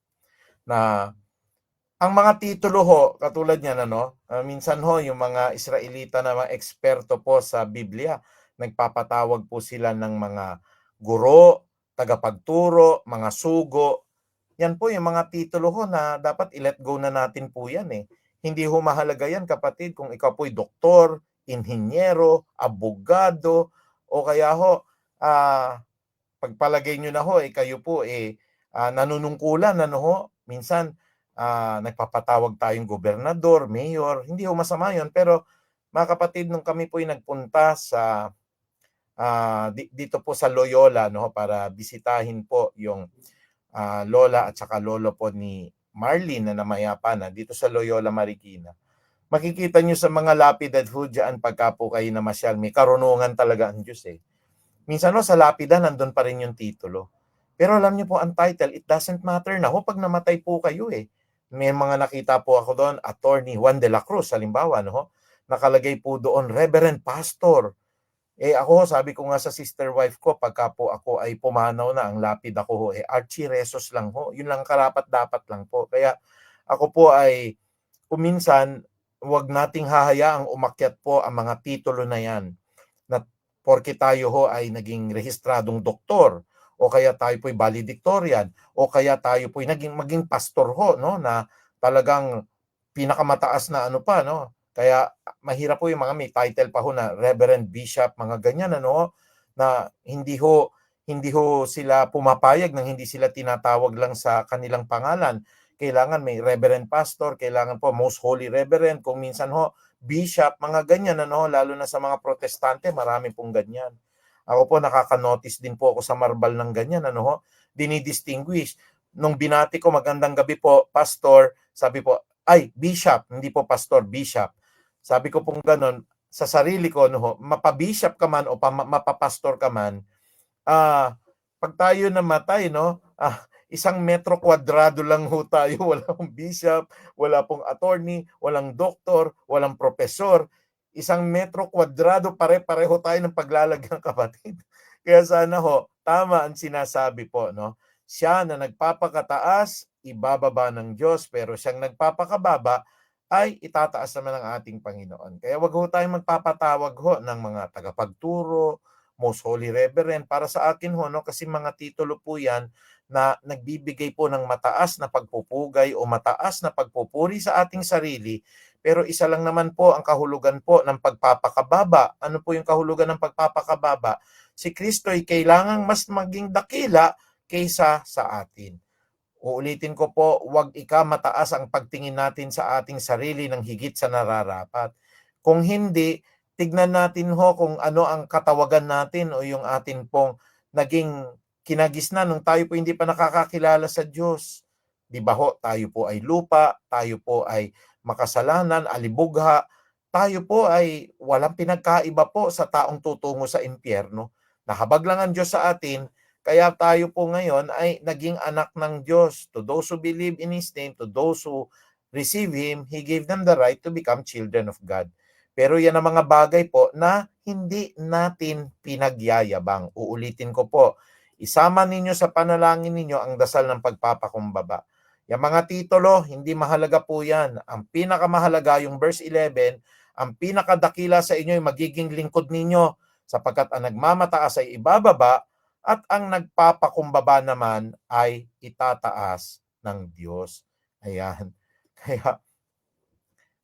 na ang mga titulo ho, katulad niyan, minsan ho, yung mga Israelita na mga eksperto po sa Biblia, nagpapatawag po sila ng mga guro, tagapagturo, mga sugo. Yan po yung mga titulo ho na dapat i-let go na natin po yan eh. Hindi ho mahalaga yan, kapatid, kung ikaw po'y doktor, inhinyero, abogado, o kaya ho, pagpalagay nyo na ho, kayo po nanunungkulan, ano ho, minsan nagpapatawag tayong gobernador, mayor, hindi ho masama yun, pero mga kapatid, nung kami po nagpunta sa dito po sa Loyola, no, para bisitahin po yung lola at saka lolo po ni Marlene na namayapa na dito sa Loyola Marikina. Makikita nyo sa mga lapidad ho dyan pagka po kayo namasyal, may karunungan talaga ang Diyos eh. Minsan no, sa lapida, nandun pa rin yung titulo. Pero alam niyo po, ang title, it doesn't matter na ho pag namatay po kayo eh. May mga nakita po ako doon, Attorney Juan de la Cruz, halimbawa, no? Nakalagay po doon, Reverend Pastor. Ako, sabi ko nga sa sister wife ko, pagka po ako ay pumanaw na, ang lapid ako ho, Archie Rezos lang ho. Yun lang karapat-dapat lang po. Kaya ako po ay, kuminsan, huwag nating hahayaang umakyat po ang mga titulo na yan. Porke tayo ho ay naging rehistradong doktor, o kaya tayo po'y valedictorian, o kaya tayo po'y maging pastor ho, no, na talagang pinakamataas na ano pa, no. Kaya mahirap po yung mga may title pa ho na Reverend Bishop, mga ganyan, ano, na hindi ho sila pumapayag nang hindi sila tinatawag lang sa kanilang pangalan. Kailangan may Reverend Pastor, kailangan po Most Holy Reverend, kung minsan ho Bishop, mga ganyan, ano, lalo na sa mga protestante, marami pong ganyan. Ako po, nakaka-notice din po ako sa Marbal ng ganyan, ano ho, dinidistinguish. nung binati ko, magandang gabi po, pastor, sabi po, ay, bishop, hindi po pastor, bishop. Sabi ko pong ganun, sa sarili ko, no, mapabishop ka man o mapapastor ka man, pag tayo namatay, no, isang metro kwadrado lang ho tayo, walang bishop, wala pong attorney, walang doktor, walang profesor. Isang metro kwadrado, pare-pareho tayo ng paglalagyan, kapatid. Kaya sana ho, tama ang sinasabi po, no? Siya na nagpapakataas, ibababa ng Diyos, pero siyang nagpapakababa ay itataas naman ng ating Panginoon. Kaya wag ho tayong magpapatawag ho ng mga tagapagturo, Most Holy Reverend, para sa akin ho, no, kasi mga titulo po yan na nagbibigay po ng mataas na pagpupugay o mataas na pagpupuri sa ating sarili, pero isa lang naman po ang kahulugan po ng pagpapakababa. Ano po yung kahulugan ng pagpapakababa? Si Kristo ay kailangang mas maging dakila kaysa sa atin. Uulitin ko po, huwag mataas ang pagtingin natin sa ating sarili ng higit sa nararapat. Kung hindi, tignan natin ho kung ano ang katawagan natin o yung atin pong naging kinagisnan nung tayo po hindi pa nakakakilala sa Diyos. Di ba ho, tayo po ay lupa, tayo po ay makasalanan, alibugha, tayo po ay walang pinagkaiba po sa taong tutungo sa impyerno. Nahabag lang ang Diyos sa atin, kaya tayo po ngayon ay naging anak ng Diyos. To those who believe in His name, to those who receive Him, He gave them the right to become children of God. Pero yan ang mga bagay po na hindi natin pinagyayabang. Uulitin ko po, isama ninyo sa panalangin ninyo ang dasal ng pagpapakumbaba. Yung mga titulo, hindi mahalaga po yan. Ang pinakamahalaga yung verse 11, ang pinakadakila sa inyo ay magiging lingkod ninyo, sapagkat ang nagmamataas ay ibababa, at ang nagpapakumbaba naman ay itataas ng Diyos. Ayan. Kaya,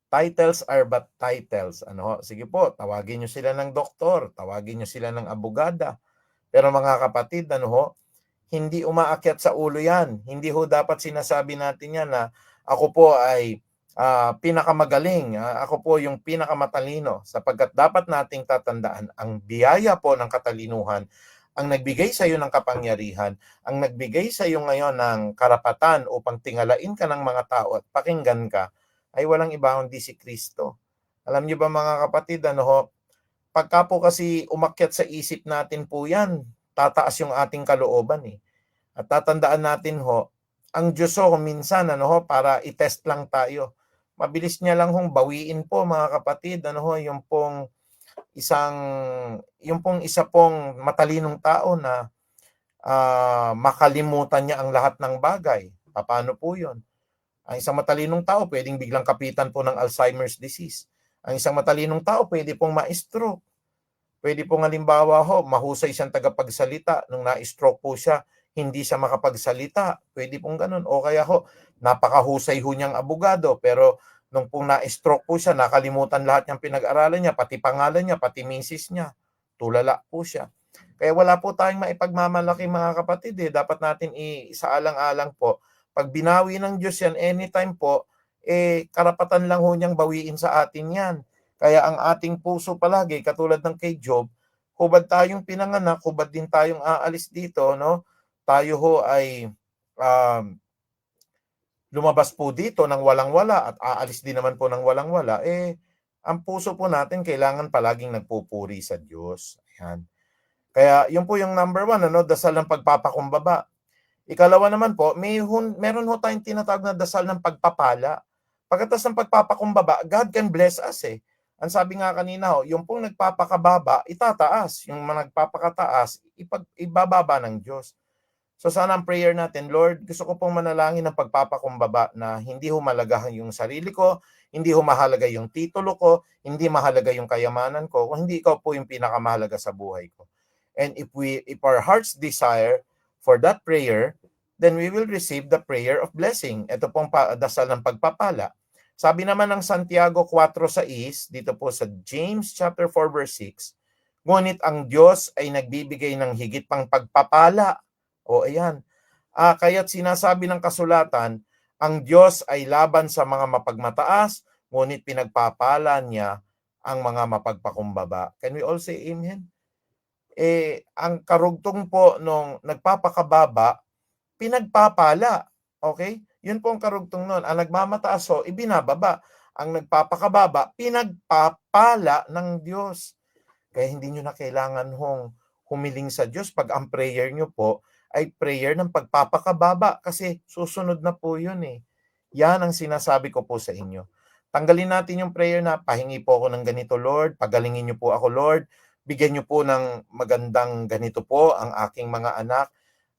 titles are but titles. Ano, sige po, tawagin nyo sila ng doktor, tawagin nyo sila ng abogada. Pero mga kapatid, ano ho, hindi umaakyat sa ulo yan. Hindi ho dapat sinasabi natin yan na ako po ay pinakamagaling, ako po yung pinakamatalino, sapagkat dapat nating tatandaan ang biyaya po ng katalinuhan, ang nagbigay sa iyo ng kapangyarihan, ang nagbigay sa iyo ngayon ng karapatan upang tingalain ka ng mga tao at pakinggan ka, ay walang iba kundi si Kristo. Alam niyo ba mga kapatid, ano ho, pagka po kasi umakyat sa isip natin po yan, tataas yung ating kalooban eh. At tatandaan natin ho, ang Diyos ho minsan ano ho, para i-test lang tayo. Mabilis niya lang hong bawiin po mga kapatid, ano ho, yung pong isa pong matalinong tao na makalimutan niya ang lahat ng bagay. Paano po yun? Ang isang matalinong tao pwedeng biglang kapitan po ng Alzheimer's disease. Ang isang matalinong tao pwede pong ma-stroke. Pwede pong halimbawa ho, mahusay siyang tagapagsalita. Nung na-stroke po siya, hindi siya makapagsalita. Pwede pong ganun. O kaya ho, napakahusay ho niyang abogado, pero nung pong na-stroke po siya, nakalimutan lahat niyang pinag-aralan niya, pati pangalan niya, pati misis niya. Tulala po siya. Kaya wala po tayong maipagmamalaki mga kapatid. Dapat natin isaalang-alang po. Pag binawi ng Diyos yan, anytime po, karapatan lang ho niyang bawiin sa atin yan. Kaya ang ating puso palagi, katulad ng kay Job, hubad tayong pinanganak, hubad din tayong aalis dito, no? Tayo ho ay lumabas po dito ng walang-wala at aalis din naman po ng walang-wala, ang puso po natin kailangan palaging nagpupuri sa Diyos. Ayan. Kaya yun po yung number 1, ano, dasal ng pagpapakumbaba. Ikalawa naman po, meron ho tayong tinatawag na dasal ng pagpapala. Pagkatapos ng pagpapakumbaba, God can bless us eh. Ang sabi nga kanina ho, yung pong nagpapakababa, itataas. Yung nagpapakataas, ibababa ng Diyos. So sana ang prayer natin, Lord, gusto ko pong manalangin ng pagpapakumbaba na hindi humalaga yung sarili ko, hindi humahalaga yung titulo ko, hindi mahalaga yung kayamanan ko, kung hindi ikaw po yung pinakamahalaga sa buhay ko. And if our hearts desire for that prayer, then we will receive the prayer of blessing. Ito pong dasal ng pagpapala. Sabi naman ng Santiago 4:6, dito po sa James chapter 4 verse 6, ngunit ang Diyos ay nagbibigay ng higit pang pagpapala. O ayan. Kaya't sinasabi ng kasulatan, ang Diyos ay laban sa mga mapagmataas, ngunit pinagpapala niya ang mga mapagpakumbaba. Can we all say amen? Ang karugtong po nung nagpapakababa pinagpapala. Okay? Yun po ang karugtong nun. Ang nagmamataas ho, ibinababa. Ang nagpapakababa, pinagpapala ng Diyos. Kaya hindi nyo na kailangan hong humiling sa Diyos pag ang prayer nyo po ay prayer ng pagpapakababa kasi susunod na po yun eh. Yan ang sinasabi ko po sa inyo. Tanggalin natin yung prayer na pahingi po ako ng ganito Lord, pagalingin nyo po ako Lord, bigyan nyo po ng magandang ganito po ang aking mga anak.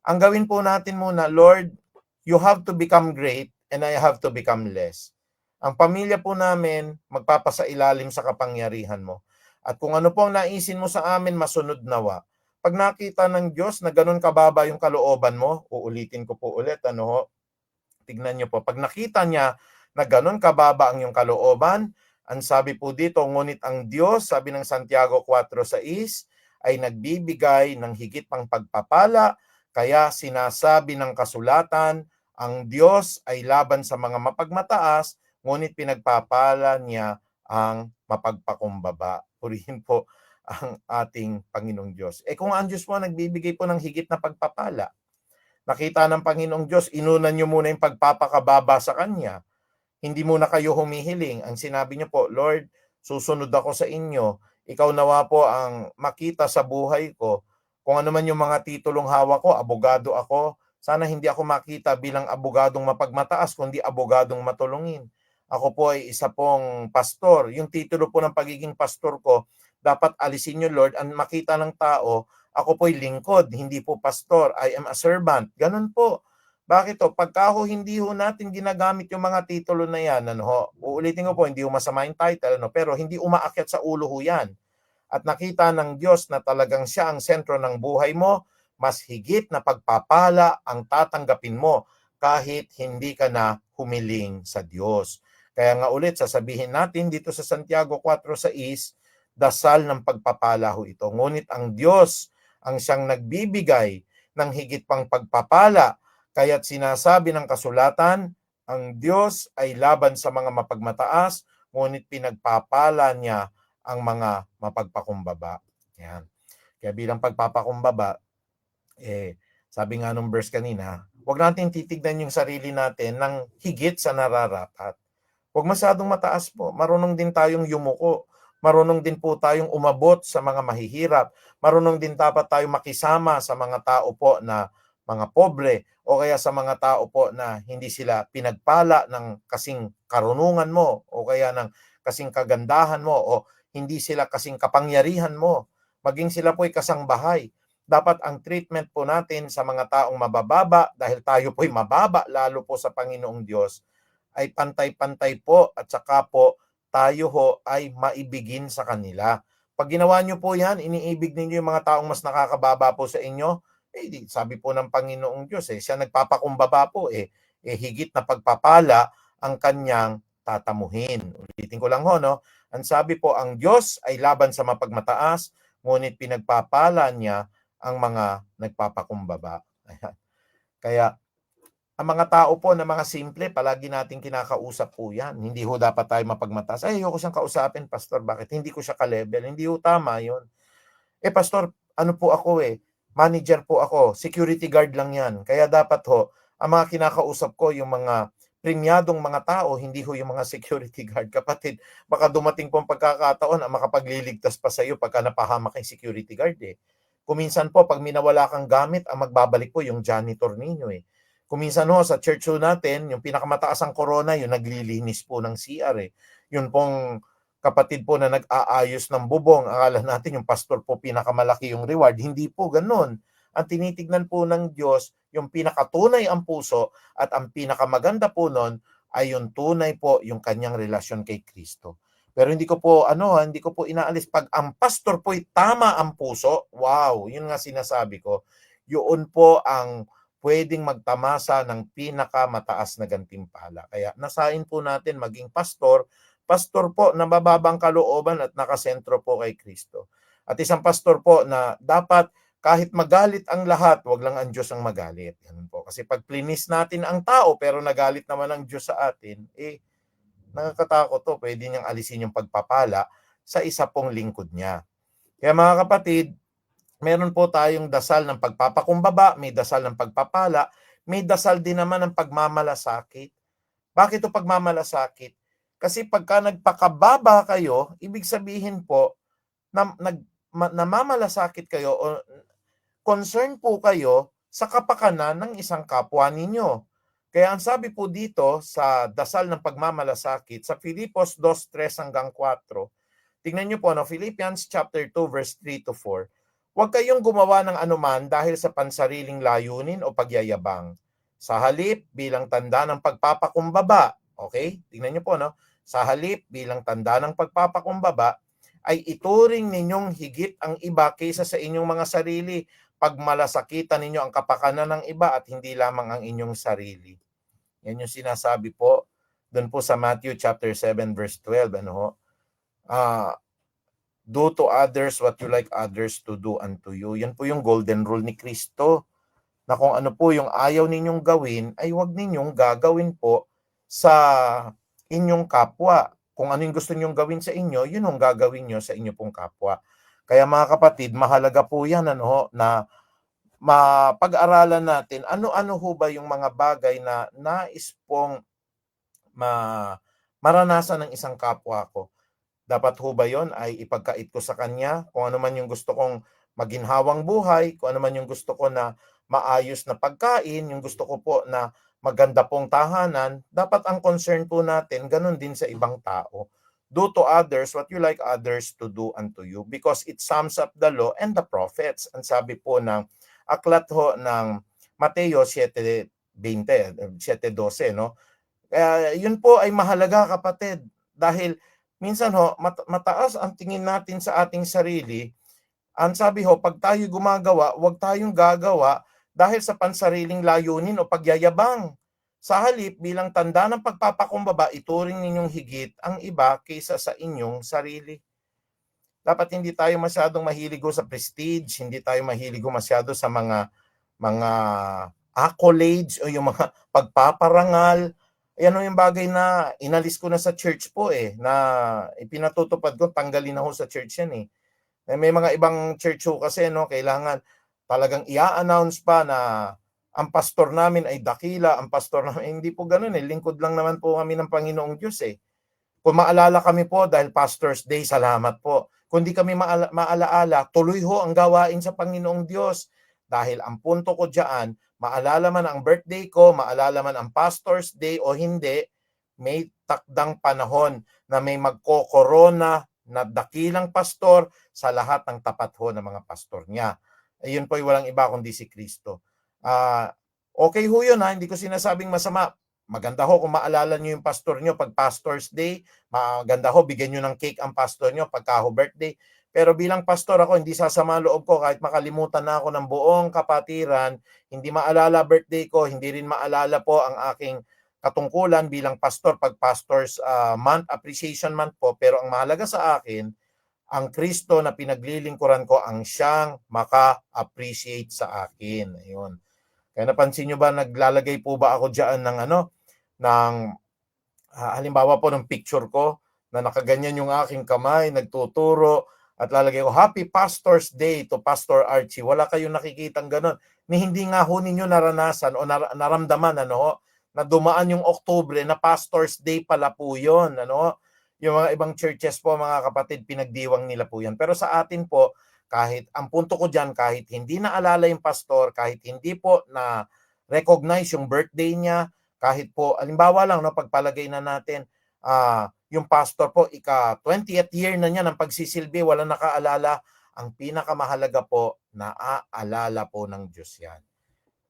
Ang gawin po natin muna, Lord, you have to become great and I have to become less. Ang pamilya po namin magpapasailalim sa kapangyarihan mo. At kung ano po ang naisin mo sa amin, masunod nawa. Pag nakita ng Diyos na ganun kababa yung kalooban mo, uulitin ko po ulit, tignan nyo po, pag nakita niya na ganun kababa ang yung kalooban, ang sabi po dito, ngunit ang Diyos, sabi ng Santiago 4:6, ay nagbibigay ng higit pang pagpapala, kaya sinasabi ng kasulatan, ang Diyos ay laban sa mga mapagmataas, ngunit pinagpapala niya ang mapagpakumbaba. Purihin po ang ating Panginoong Diyos. Kung ang Diyos po nagbibigay po ng higit na pagpapala, nakita ng Panginoong Diyos, inunan nyo muna yung pagpapakababa sa Kanya. Hindi muna kayo humihiling. Ang sinabi nyo po, Lord, susunod ako sa inyo. Ikaw nawa po ang makita sa buhay ko. Kung ano man yung mga titulong hawak ko, abogado ako. Sana hindi ako makita bilang abogadong mapagmataas, kundi abogadong matulungin. Ako po ay isa pong pastor. Yung titulo po ng pagiging pastor ko, dapat alisin nyo, Lord, ang makita ng tao, ako po'y lingkod, hindi po pastor. I am a servant. Ganun po. Bakit to? Pagka hindi natin ginagamit yung mga titulo na yan, uulitin ko po, hindi masama yung title, pero hindi umaakyat sa ulo yan. At nakita ng Diyos na talagang siya ang sentro ng buhay mo, mas higit na pagpapala ang tatanggapin mo kahit hindi ka na humiling sa Diyos. Kaya nga ulit, sasabihin natin dito sa Santiago 4:6, dasal ng pagpapala ho ito. Ngunit ang Diyos ang siyang nagbibigay ng higit pang pagpapala, kaya't sinasabi ng kasulatan, ang Diyos ay laban sa mga mapagmataas, ngunit pinagpapala niya ang mga mapagpakumbaba. Yan. Kaya bilang pagpapakumbaba, sabi nga nung verse kanina, huwag natin titignan yung sarili natin ng higit sa nararapat. Huwag masyadong mataas po. Marunong din tayong yumuko. Marunong din po tayong umabot sa mga mahihirap. Marunong din dapat tayong makisama sa mga tao po na mga pobre o kaya sa mga tao po na hindi sila pinagpala ng kasing karunungan mo o kaya ng kasing kagandahan mo o hindi sila kasing kapangyarihan mo. Maging sila po'y kasangbahay. Dapat ang treatment po natin sa mga taong mabababa dahil tayo po'y mababa lalo po sa Panginoong Diyos ay pantay-pantay po at saka po tayo ho ay maibigin sa kanila. Pag ginawa nyo po yan, iniibig ninyo yung mga taong mas nakakababa po sa inyo, sabi po ng Panginoong Diyos, siya nagpapakumbaba po, higit na pagpapala ang kanyang tatamuhin. Ulitin ko lang ho, ang sabi po, ang Diyos ay laban sa mapagmataas, ngunit pinagpapala niya ang mga nagpapakumbaba. Kaya, ang mga tao po na mga simple, palagi nating kinakausap po yan. Hindi ho dapat tayo mapagmataas. Ayoko siyang kausapin, Pastor. Bakit? Hindi ko siya ka-level. Hindi ho tama yun. Pastor, ano po ako manager po ako. Security guard lang yan. Kaya dapat ang mga kinakausap ko, yung mga premyadong mga tao, hindi ho yung mga security guard. Kapatid, baka dumating po ang pagkakataon na makapagliligtas pa sa iyo pagka napahamak kay security guard Kuminsan po, pag minawala kang gamit, ang magbabalik po yung janitor ninyo Kuminsan sa church natin, yung pinakamataas ang corona, yung naglilinis po ng CR Yun pong kapatid po na nag-aayos ng bubong, akala natin yung pastor po pinakamalaki yung reward. Hindi po ganun. Ang tinitignan po ng Diyos, yung pinakatunay ang puso at ang pinakamaganda po nun ay yung tunay po yung kanyang relasyon kay Kristo. Pero hindi ko po inaalis pag ang pastor po'y tama ang puso. Wow, yun nga sinasabi ko. Yun po ang pwedeng magtamasa ng pinakamataas na gantimpala. Kaya nasain po natin maging pastor po na mababang kalooban at nakasentro po kay Kristo. At isang pastor po na dapat kahit magalit ang lahat, wag lang ang Diyos ang magalit. Yan po. Kasi pag plinis natin ang tao pero nagalit naman ang Diyos sa atin, nakakatakot to. Pwede niyang alisin yung pagpapala sa isa pong lingkod niya. Kaya mga kapatid, meron po tayong dasal ng pagpapakumbaba, may dasal ng pagpapala, may dasal din naman ng pagmamalasakit. Bakit ito pagmamalasakit? Kasi pagka nagpakababa kayo, ibig sabihin po na namamalasakit kayo o concern po kayo sa kapakanan ng isang kapwa ninyo. Kaya ang sabi po dito sa dasal ng pagmamalasakit sa Filipos 2:3 hanggang 4, tingnan niyo po, Philippians chapter 2 verse 3 to 4. Huwag kayong gumawa ng anuman dahil sa pansariling layunin o pagyayabang. Sa halip, bilang tanda ng pagpapakumbaba, okay? Tingnan niyo po, sa halip, bilang tanda ng pagpapakumbaba, ay ituring ninyong higit ang iba kaysa sa inyong mga sarili. Pagmalasakitan ninyo ang kapakanan ng iba at hindi lamang ang inyong sarili. Yan yung sinasabi po doon po sa Matthew chapter 7 verse 12. Do to others what you like others to do unto you. Yan po yung golden rule ni Kristo, na kung ano po yung ayaw ninyong gawin, ay huwag ninyong gagawin po sa inyong kapwa. Kung ano yung gusto ninyong gawin sa inyo, yun ang gagawin nyo sa inyo pong kapwa. Kaya mga kapatid, mahalaga po yan na mapag-aralan natin ano-ano ho ba yung mga bagay na nais pong maranasan ng isang kapwa ko. Dapat ho ba yon ay ipagkait ko sa kanya? Kung ano man yung gusto kong maginhawang buhay, kung ano man yung gusto ko na maayos na pagkain, yung gusto ko po na maganda pong tahanan, dapat ang concern po natin, ganun din sa ibang tao. Do to others what you like others to do unto you, because it sums up the law and the prophets. Ang sabi po ng aklat ho ng Mateo 7:20, 7:12, no? Kaya yun po ay mahalaga, kapatid, dahil minsan mataas ang tingin natin sa ating sarili. Ang sabi pag tayo gumagawa, huwag tayong gagawa dahil sa pansariling layunin o pagyayabang. Sa halip, bilang tanda ng pagpapakumbaba, ituring ninyong higit ang iba kaysa sa inyong sarili. Dapat hindi tayo masyadong mahiligo sa prestige, hindi tayo mahiligo masyado sa mga accolades o yung mga pagpaparangal. Yan yung bagay na inalis ko na sa church po na ipinatutupad ko, tanggalin na sa church yan . May mga ibang church kasi kailangan talagang i-announce pa na ang pastor namin ay dakila, ang pastor namin, hindi po ganoon lingkod lang naman po kami ng Panginoong Diyos . Kung maalala kami po dahil Pastor's Day, salamat po. Kung di kami maalaala, tuloy ang gawain sa Panginoong Diyos. Dahil ang punto ko diyan, maalala man ang birthday ko, maalala man ang Pastor's Day o hindi, may takdang panahon na may magkokorona na dakilang pastor sa lahat ng tapat ng mga pastor niya. Ayun po ay walang iba kundi si Kristo. Okay yun hindi ko sinasabing masama. Maganda kung maalala nyo yung pastor nyo pag Pastor's Day. Maganda bigyan nyo ng cake ang pastor nyo pagka birthday. Pero bilang pastor ako, hindi sasama loob ko kahit makalimutan na ako ng buong kapatiran, hindi maalala birthday ko, hindi rin maalala po ang aking katungkulan bilang pastor pag Pastor's Month, Appreciation Month po. Pero ang mahalaga sa akin, ang Kristo na pinaglilingkuran ko ang siyang maka-appreciate sa akin. Ayun. Kaya napansin nyo ba, naglalagay po ba ako dyan ng halimbawa po ng picture ko na nakaganyan yung aking kamay, nagtuturo, at lalagay ko, Happy Pastor's Day to Pastor Archie. Wala kayong nakikitang ganon. Hindi nga ninyo naranasan o naramdaman na dumaan yung Oktubre na Pastor's Day pala po yun. Yung mga ibang churches po, mga kapatid, pinagdiwang nila po yan. Pero sa atin po, kahit ang punto ko dyan, kahit hindi naalala yung pastor, kahit hindi po na recognize yung birthday niya, kahit po, alimbawa lang, pagpalagay na natin, yung pastor po, ika-20th year na niya ng pagsisilbi, wala nakaalala, ang pinakamahalaga po, naaalala po ng Diyos yan.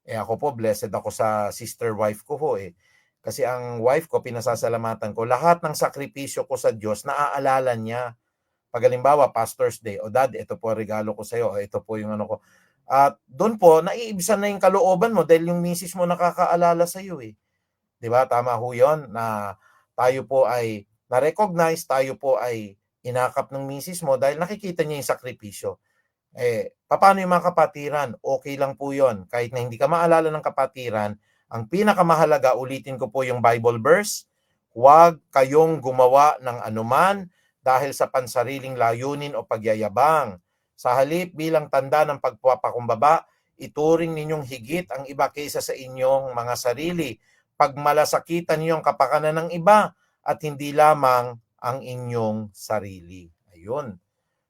Ako po, blessed ako sa sister wife ko Kasi ang wife ko, pinasasalamatan ko, lahat ng sakripisyo ko sa Diyos, naaalala niya. Pag halimbawa, Pastor's Day, Dad, ito po regalo ko sa iyo, ito po yung ko. At doon po, naiibsan na yung kalooban mo dahil yung misis mo nakakaalala sa iyo . Di ba? Tama yun na tayo po ay na-recognize, tayo po ay inakap ng misis mo dahil nakikita niya yung sakripisyo. Paano yung mga kapatiran? Okay lang po yun. Kahit na hindi ka maalala ng kapatiran, ang pinakamahalaga, ulitin ko po yung Bible verse, huwag kayong gumawa ng anuman dahil sa pansariling layunin o pagyayabang. Sa halip, bilang tanda ng pagpapakumbaba, ituring ninyong higit ang iba kaysa sa inyong mga sarili. Pagmalasakitan niyo ang kapakanan ng iba at hindi lamang ang inyong sarili. Ayun.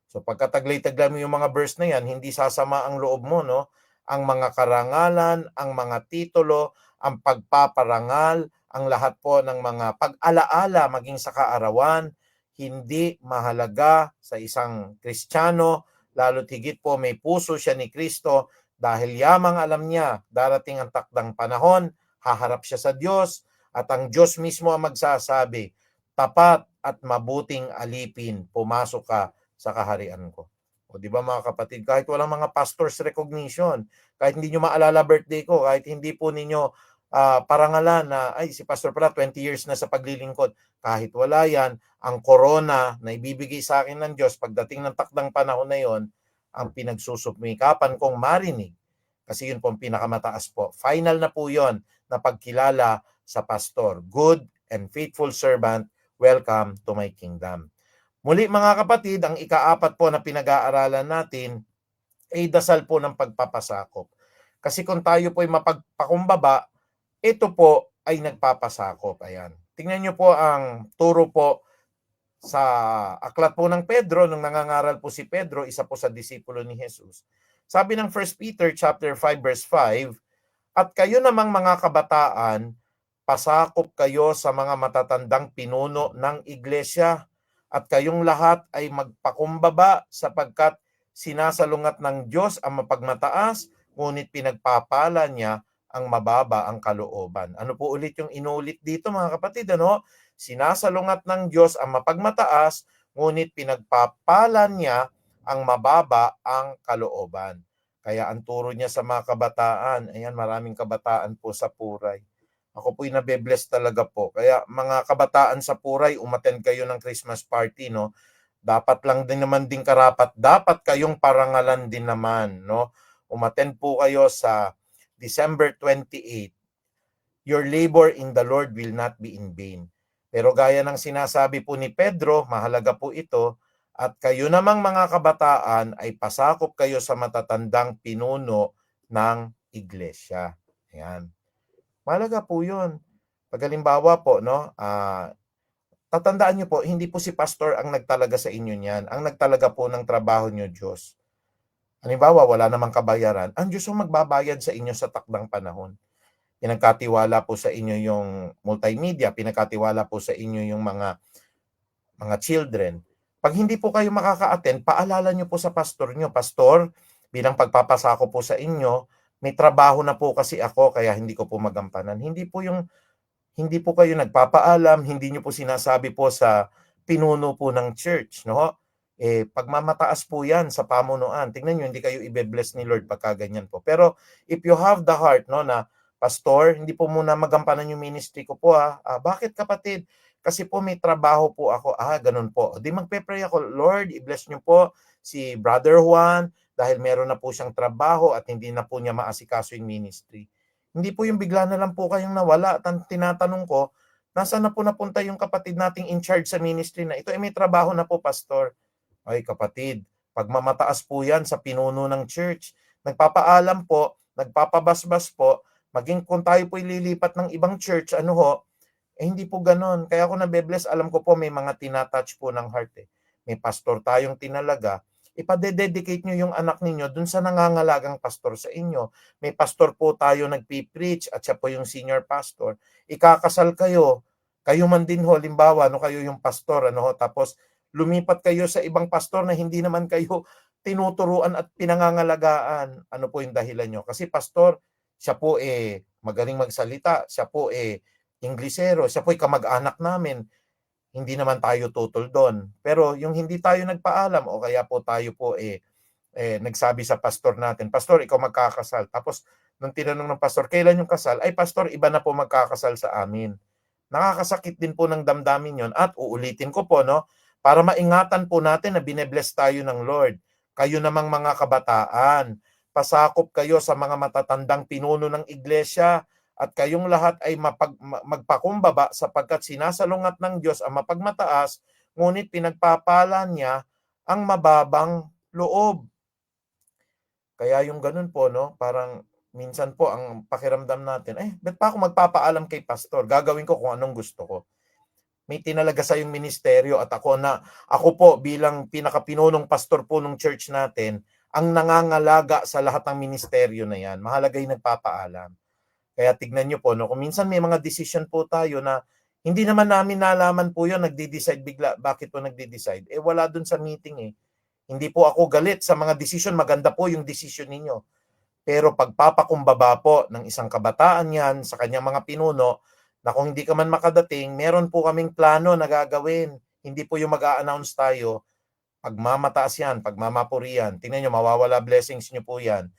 So pagkataglay-taglay mo yung mga verse na yan, hindi sasama ang loob mo, no? Ang mga karangalan, ang mga titulo, ang pagpaparangal, ang lahat po ng mga pag-alaala maging sa kaarawan, hindi mahalaga sa isang Kristiyano, lalo't higit po may puso siya ni Kristo dahil yamang alam niya darating ang takdang panahon, haharap siya sa Diyos at ang Diyos mismo ang magsasabi, tapat at mabuting alipin, pumasok ka sa kaharian ko. O di ba mga kapatid, kahit walang mga pastor's recognition, kahit hindi nyo maalala birthday ko, kahit hindi po ninyo parangalan na, ay si Pastor pala 20 years na sa paglilingkod, kahit wala yan, ang corona na ibibigay sa akin ng Diyos pagdating ng takdang panahon na yon, ang pinagsusumikapan kong marinig. Kasi yun po ang pinakamataas po. Final na po yon na pagkilala sa pastor. Good and faithful servant, welcome to my kingdom. Muli mga kapatid, ang ika-4 po na pinag-aaralan natin ay dasal po ng pagpapasakop. Kasi kung tayo po ay mapagpakumbaba, ito po ay nagpapasakop. Ayan. Tingnan nyo po ang turo po sa aklat po ng Pedro, nung nangangaral po si Pedro, isa po sa disipulo ni Jesus. Sabi ng 1 Peter chapter 5 verse 5, at kayo namang mga kabataan, pasakop kayo sa mga matatandang pinuno ng iglesia, at kayong lahat ay magpakumbaba sapagkat sinasalungat ng Diyos ang mapagmataas, ngunit pinagpapala niya ang mababa ang kalooban. Ano po ulit yung inulit dito mga kapatid? Ano? Sinasalungat ng Diyos ang mapagmataas, ngunit pinagpapala niya ang mababa ang kalooban. Kaya ang turo niya sa mga kabataan, ayan, maraming kabataan po sa Puray. Ako po'y nabe-bless talaga po. Kaya mga kabataan sa Puray, umattend kayo ng Christmas party, no? Dapat lang din naman din karapat, dapat kayong parangalan din naman, no? Umattend po kayo sa December 28. Your labor in the Lord will not be in vain. Pero gaya ng sinasabi po ni Pedro, mahalaga po ito, at kayo namang mga kabataan ay pasakop kayo sa matatandang pinuno ng iglesia. Ayan. Mahalaga po yun. Pag halimbawa po, no, tatandaan nyo po, hindi po si pastor ang nagtalaga sa inyo niyan. Ang nagtalaga po ng trabaho nyo, Diyos. Halimbawa, wala namang kabayaran, ang Diyos ang magbabayad sa inyo sa takdang panahon. Pinagkatiwala po sa inyo yung multimedia, pinagkatiwala po sa inyo yung mga children. Pag hindi po kayo makaka-attend, paalala nyo po sa pastor nyo, Pastor, bilang pagpapasako po sa inyo, may trabaho na po kasi ako, kaya hindi ko po magampanan. Hindi po kayo nagpapaalam, hindi nyo po sinasabi po sa pinuno po ng church, no? Pagmamataas po yan sa pamunuan. Tingnan nyo, hindi kayo ibe-bless ni Lord pagka ganyan po. Pero if you have the heart, no, na pastor, hindi po muna magampanan yung ministry ko po bakit kapatid? Kasi po may trabaho po ako. Ganun po. Di magpe-pray ako, Lord, i-bless nyo po si Brother Juan dahil meron na po siyang trabaho at hindi na po niya maasikaso yung ministry. Hindi po yung bigla na lang po kayong nawala at tinatanong ko, nasaan na po napunta yung kapatid nating in charge sa ministry na ito? May trabaho na po, pastor. Ay kapatid, pagmamataas po yan sa pinuno ng church. Nagpapaalam po, nagpapabasbas po, maging kung tayo po ililipat ng ibang church, hindi po ganon. Kaya ako nabe-bless, alam ko po may mga tinatouch po ng heart. May pastor tayong tinalaga, ipadededicate nyo yung anak ninyo dun sa nangangalagang pastor sa inyo. May pastor po tayo nagpipreach at siya po yung senior pastor. Ikakasal kayo, kayo man din ho, limbawa, kayo yung pastor, tapos lumipat kayo sa ibang pastor na hindi naman kayo tinuturuan at pinangangalagaan. Ano po yung dahilan nyo? Kasi pastor, siya po magaling magsalita, siya po Inglesero, siya po kamag-anak namin. Hindi naman tayo tutol doon. Pero yung hindi tayo nagpaalam o kaya po tayo po nagsabi sa pastor natin, Pastor, ikaw magkakasal. Tapos nung tinanong ng pastor, kailan yung kasal? Ay pastor, iba na po magkakasal sa amin. Nakakasakit din po ng damdamin yon. At uulitin ko po, no, para maingatan po natin na binebless tayo ng Lord. Kayo namang mga kabataan, pasakop kayo sa mga matatandang pinuno ng iglesia at kayong lahat ay magpakumbaba sapagkat sinasalungat ng Diyos ang mapagmataas, ngunit pinagpapala niya ang mababang loob. Kaya yung ganun po, no, parang minsan po ang pakiramdam natin, ba't pa ako magpapaalam kay pastor? Gagawin ko kung anong gusto ko. May tinalaga sa yung ministeryo at ako po bilang pinakapinunong pastor po ng church natin, ang nangangalaga sa lahat ng ministeryo na yan. Mahalaga yung nagpapaalam. Kaya tignan nyo po, no, kung minsan may mga decision po tayo na hindi naman namin nalaman po yun, nagde-decide bigla. Bakit po nagde-decide? Wala dun sa meeting eh. Hindi po ako galit sa mga decision, maganda po yung decision ninyo. Pero pagpapakumbaba po ng isang kabataan yan sa kanyang mga pinuno, na kung hindi ka man makadating, meron po kaming plano na gagawin. Hindi po yung mag-a-announce tayo, pagmamataas yan, pagmamapuri yan. Tingnan nyo, mawawala blessings nyo po yan.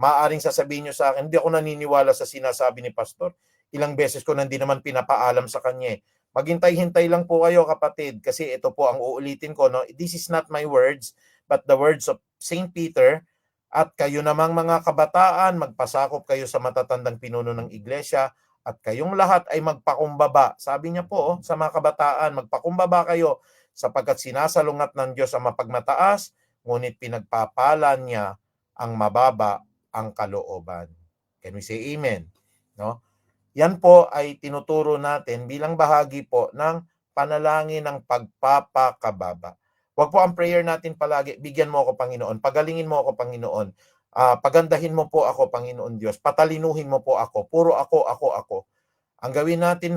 Maaring sasabihin nyo sa akin, hindi ako naniniwala sa sinasabi ni pastor. Ilang beses ko na hindi naman pinapaalam sa kanya. Maghintay-hintay lang po kayo kapatid, kasi ito po ang uulitin ko. No? This is not my words, but the words of St. Peter. At kayo namang mga kabataan, magpasakop kayo sa matatandang pinuno ng iglesia, at kayong lahat ay magpakumbaba. Sabi niya po sa mga kabataan, magpakumbaba kayo sapagkat sinasalungat ng Diyos ang mapagmataas, ngunit pinagpapala niya ang mababa ang kalooban. Can we say amen? No? Yan po ay tinuturo natin bilang bahagi po ng panalangin ng pagpapakababa. Huwag po ang prayer natin palagi, bigyan mo ako Panginoon, pagalingin mo ako Panginoon, pagandahin mo po ako Panginoon Diyos, patalinuhin mo po ako, puro ako. Ang gawin natin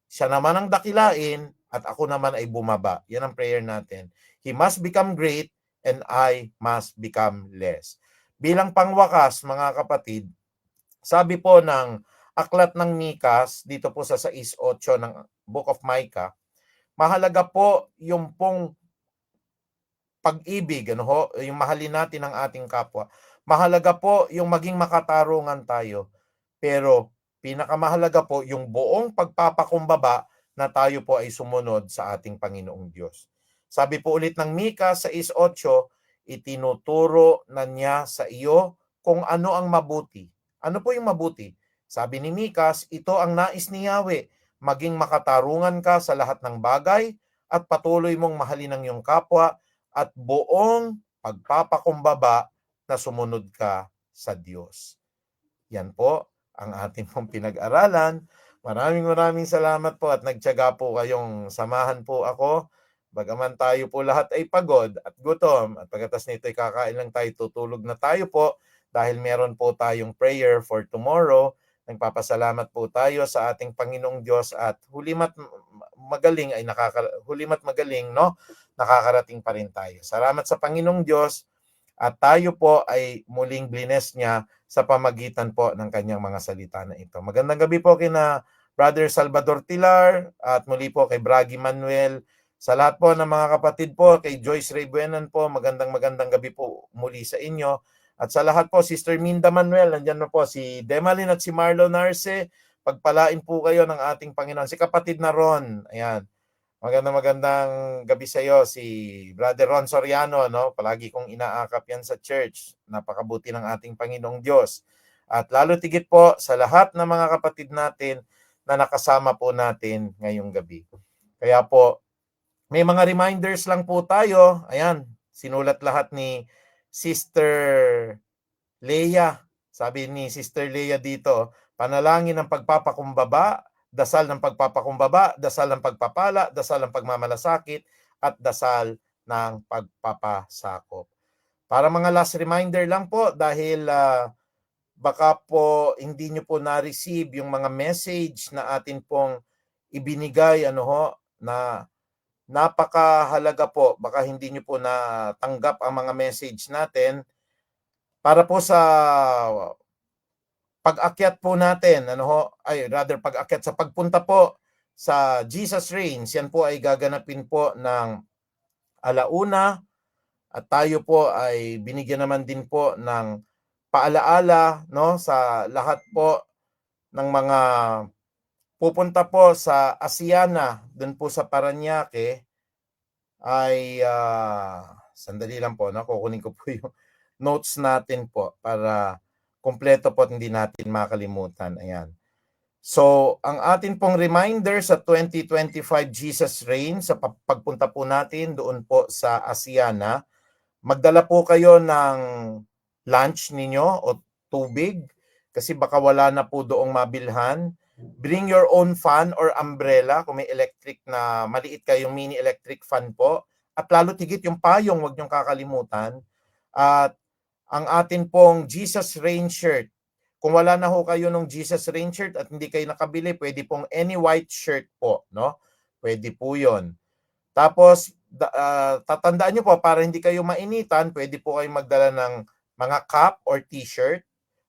siya naman ang dakilain at ako naman ay bumaba. Yan ang prayer natin. He must become great and I must become less. Bilang pangwakas, mga kapatid, sabi po ng aklat ng Mikas, dito po sa 6:8 ng Book of Micah, mahalaga po yung pong pag-ibig, yung mahalin natin ang ating kapwa. Mahalaga po yung maging makatarungan tayo. Pero pinakamahalaga po yung buong pagpapakumbaba na tayo po ay sumunod sa ating Panginoong Diyos. Sabi po ulit ng Mika 6:8, itinuturo na niya sa iyo kung ano ang mabuti. Ano po yung mabuti? Sabi ni Mikas, ito ang nais ni Yahweh, maging makatarungan ka sa lahat ng bagay at patuloy mong mahalin ang iyong kapwa at buong pagpapakumbaba na sumunod ka sa Diyos. Yan po ang ating pong pinag-aralan. Maraming salamat po at nagtiyaga po kayong samahan po ako. Bagaman tayo po lahat ay pagod at gutom at pagkatas nito ay kakain lang tayo, tutulog na tayo po dahil meron po tayong prayer for tomorrow. Nagpapasalamat po tayo sa ating Panginoong Diyos at hulimat magaling, nakakarating pa rin tayo. Salamat sa Panginoong Diyos at tayo po ay muling blines niya sa pamagitan po ng kanyang mga salita na ito. Magandang gabi po kina Brother Salvador Tilar at muli po kay Bragi Manuel. Sa lahat po ng mga kapatid po, kay Joyce Ray Buenan po, magandang gabi po muli sa inyo. At sa lahat po, Sister Minda Manuel, nandyan na po si Demalin at si Marlon Narce. Pagpalain po kayo ng ating Panginoon. Si kapatid na Ron, ayan. Magandang gabi sa iyo, si Brother Ron Soriano, no? Palagi kong inaakap yan sa church. Napakabuti ng ating Panginoong Diyos. At lalo tigit po sa lahat ng mga kapatid natin na nakasama po natin ngayong gabi. Kaya po, may mga reminders lang po tayo. Ayan, sinulat lahat ni Sister Leia. Sabi ni Sister Leia dito, panalangin ng pagpapakumbaba, dasal ng pagpapakumbaba, dasal ng pagpapala, dasal ng pagmamalasakit, at dasal ng pagpapasakop. Para mga last reminder lang po, dahil baka po hindi nyo po na-receive yung mga message na atin pong ibinigay, na napakahalaga po, baka hindi nyo po natanggap ang mga message natin para po sa pag-akyat po natin, pag-akyat sa pagpunta po sa Jesus Reigns. Yan po ay gaganapin po ng 1:00 at tayo po ay binigyan naman din po ng paalaala, no, sa lahat po ng mga pupunta po sa Asiana, dun po sa Parañaque, ay sandali lang po, kukunin ko po yung notes natin po para kompleto po at hindi natin makalimutan. Ayan. So, ang atin pong reminder sa 2025 Jesus Reigns, sa pagpunta po natin doon po sa Asiana, magdala po kayo ng lunch ninyo o tubig kasi baka wala na po doong mabilhan. Bring your own fan or umbrella kung may electric na maliit kayong mini electric fan po. At lalo tigit yung payong, huwag niyong kakalimutan. At ang atin pong Jesus Rain shirt. Kung wala na ho kayo ng Jesus Rain shirt at hindi kayo nakabili, pwede pong any white shirt po, no? Pwede po 'yon. Tapos tatandaan niyo po para hindi kayo mainitan, pwede po kayong magdala ng mga cap or t-shirt,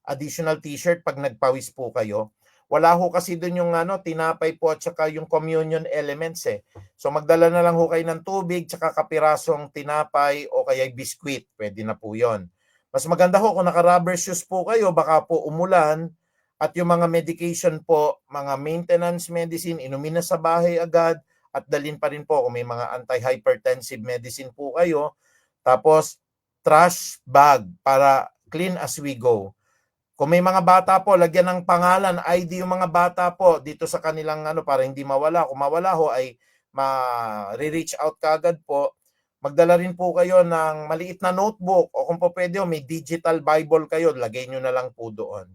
additional t-shirt pag nagpawis po kayo. Wala ho kasi doon yung tinapay po at saka yung communion elements eh. So magdala na lang ho kayo ng tubig tsaka kapirasong tinapay o kaya biskwit, pwede na po 'yon. Mas maganda ho kung naka-rubber shoes po kayo, baka po umulan at yung mga medication po, mga maintenance medicine, inumin na sa bahay agad at dalhin pa rin po kung may mga anti-hypertensive medicine po kayo. Tapos, trash bag para clean as we go. Kung may mga bata po, lagyan ng pangalan, ID yung mga bata po dito sa kanilang para hindi mawala. Kung mawala ho ay ma-reach out kagad po. Magdala rin po kayo ng maliit na notebook o kung po pwede may digital Bible kayo, lagay nyo na lang po doon.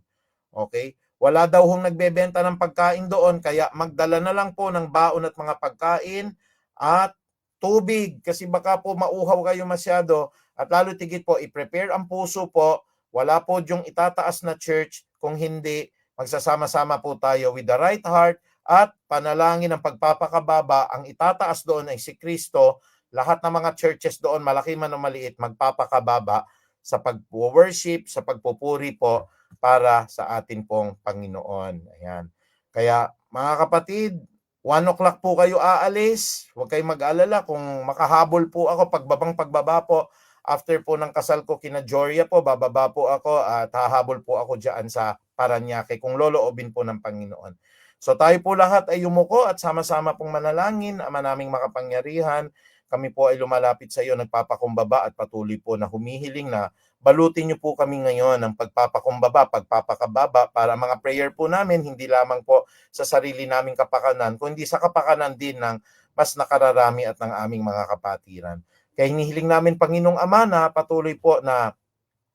Okay? Wala daw hong nagbebenta ng pagkain doon, kaya magdala na lang po ng baon at mga pagkain at tubig kasi baka po mauhaw kayo masyado at lalo tigit po, i-prepare ang puso po. Wala po yung itataas na church, kung hindi, magsasama-sama po tayo with the right heart at panalangin ng pagpapakababa. Ang itataas doon ay si Kristo. Lahat ng mga churches doon, malaki man o maliit, magpapakababa sa pag-worship, sa pagpupuri po para sa atin pong Panginoon. Ayan. Kaya mga kapatid, 1 o'clock po kayo aalis. Huwag kayong mag-alala kung makahabol po ako pagbaba po. After po ng kasal ko kina Joria po, bababa po ako at hahabol po ako dyan sa Paranaque kung loloobin po ng Panginoon. So tayo po lahat ay yumuko at sama-sama pong manalangin, Ama naming makapangyarihan. Kami po ay lumalapit sa iyo, nagpapakumbaba at patuloy po na humihiling na balutin niyo po kami ngayon ng pagpapakumbaba, pagpapakababa para mga prayer po namin, hindi lamang po sa sarili naming kapakanan, kundi sa kapakanan din ng mas nakararami at ng aming mga kapatiran. Kaya hinihiling namin, Panginoong Ama, na patuloy po na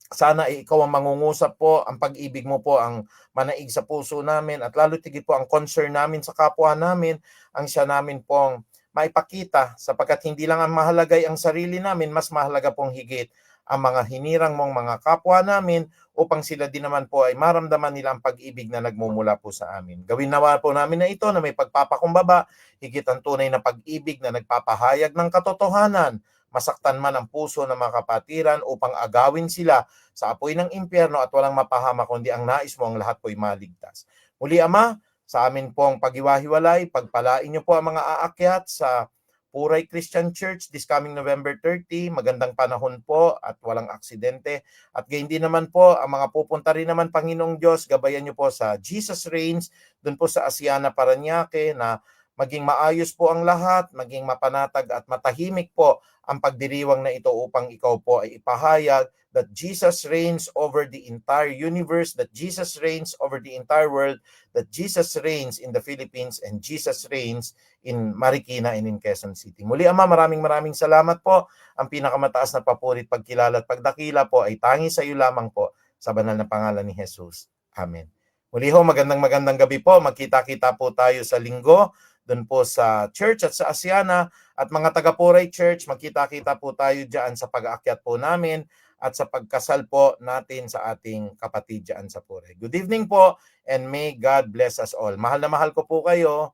sana ikaw ang mangungusap po, ang pag-ibig mo po ang manaig sa puso namin at lalo tigit po ang concern namin sa kapwa namin, ang siya namin pong maipakita sapagkat hindi lang ang mahalagay ang sarili namin, mas mahalaga pong higit ang mga hinirang mong mga kapwa namin upang sila din naman po ay maramdaman nila ang pag-ibig na nagmumula po sa amin. Gawin nawa po namin na ito na may pagpapakumbaba, higit ang tunay na pag-ibig na nagpapahayag ng katotohanan, masaktan man ang puso ng mga kapatiran upang agawin sila sa apoy ng impyerno at walang mapahama kundi ang nais mo ang lahat po'y maligtas. Muli Ama, sa amin pong paghiwa-hiwalay, pagpalain niyo po ang mga aakyat sa Puray Christian Church this coming November 30. Magandang panahon po at walang aksidente. At gayon din naman po, ang mga pupunta rin naman, Panginoong Diyos, gabayan niyo po sa Jesus Reigns, dun po sa Asiana Paranaque na maging maayos po ang lahat, maging mapanatag at matahimik po ang pagdiriwang na ito upang ikaw po ay ipahayag that Jesus reigns over the entire universe, that Jesus reigns over the entire world, that Jesus reigns in the Philippines, and Jesus reigns in Marikina and in Quezon City. Muli Ama, maraming salamat po. Ang pinakamataas na papuri at pagkilala at pagdakila po ay tangi sa iyo lamang po sa banal na pangalan ni Jesus. Amen. Muli ho, magandang gabi po. Magkita-kita po tayo sa linggo doon po sa church at sa Asiana at mga taga-Puray Church, magkita-kita po tayo dyan sa pag-aakyat po namin at sa pagkasal po natin sa ating kapatid dyan sa Puray. Good evening po and may God bless us all. Mahal na mahal ko po kayo.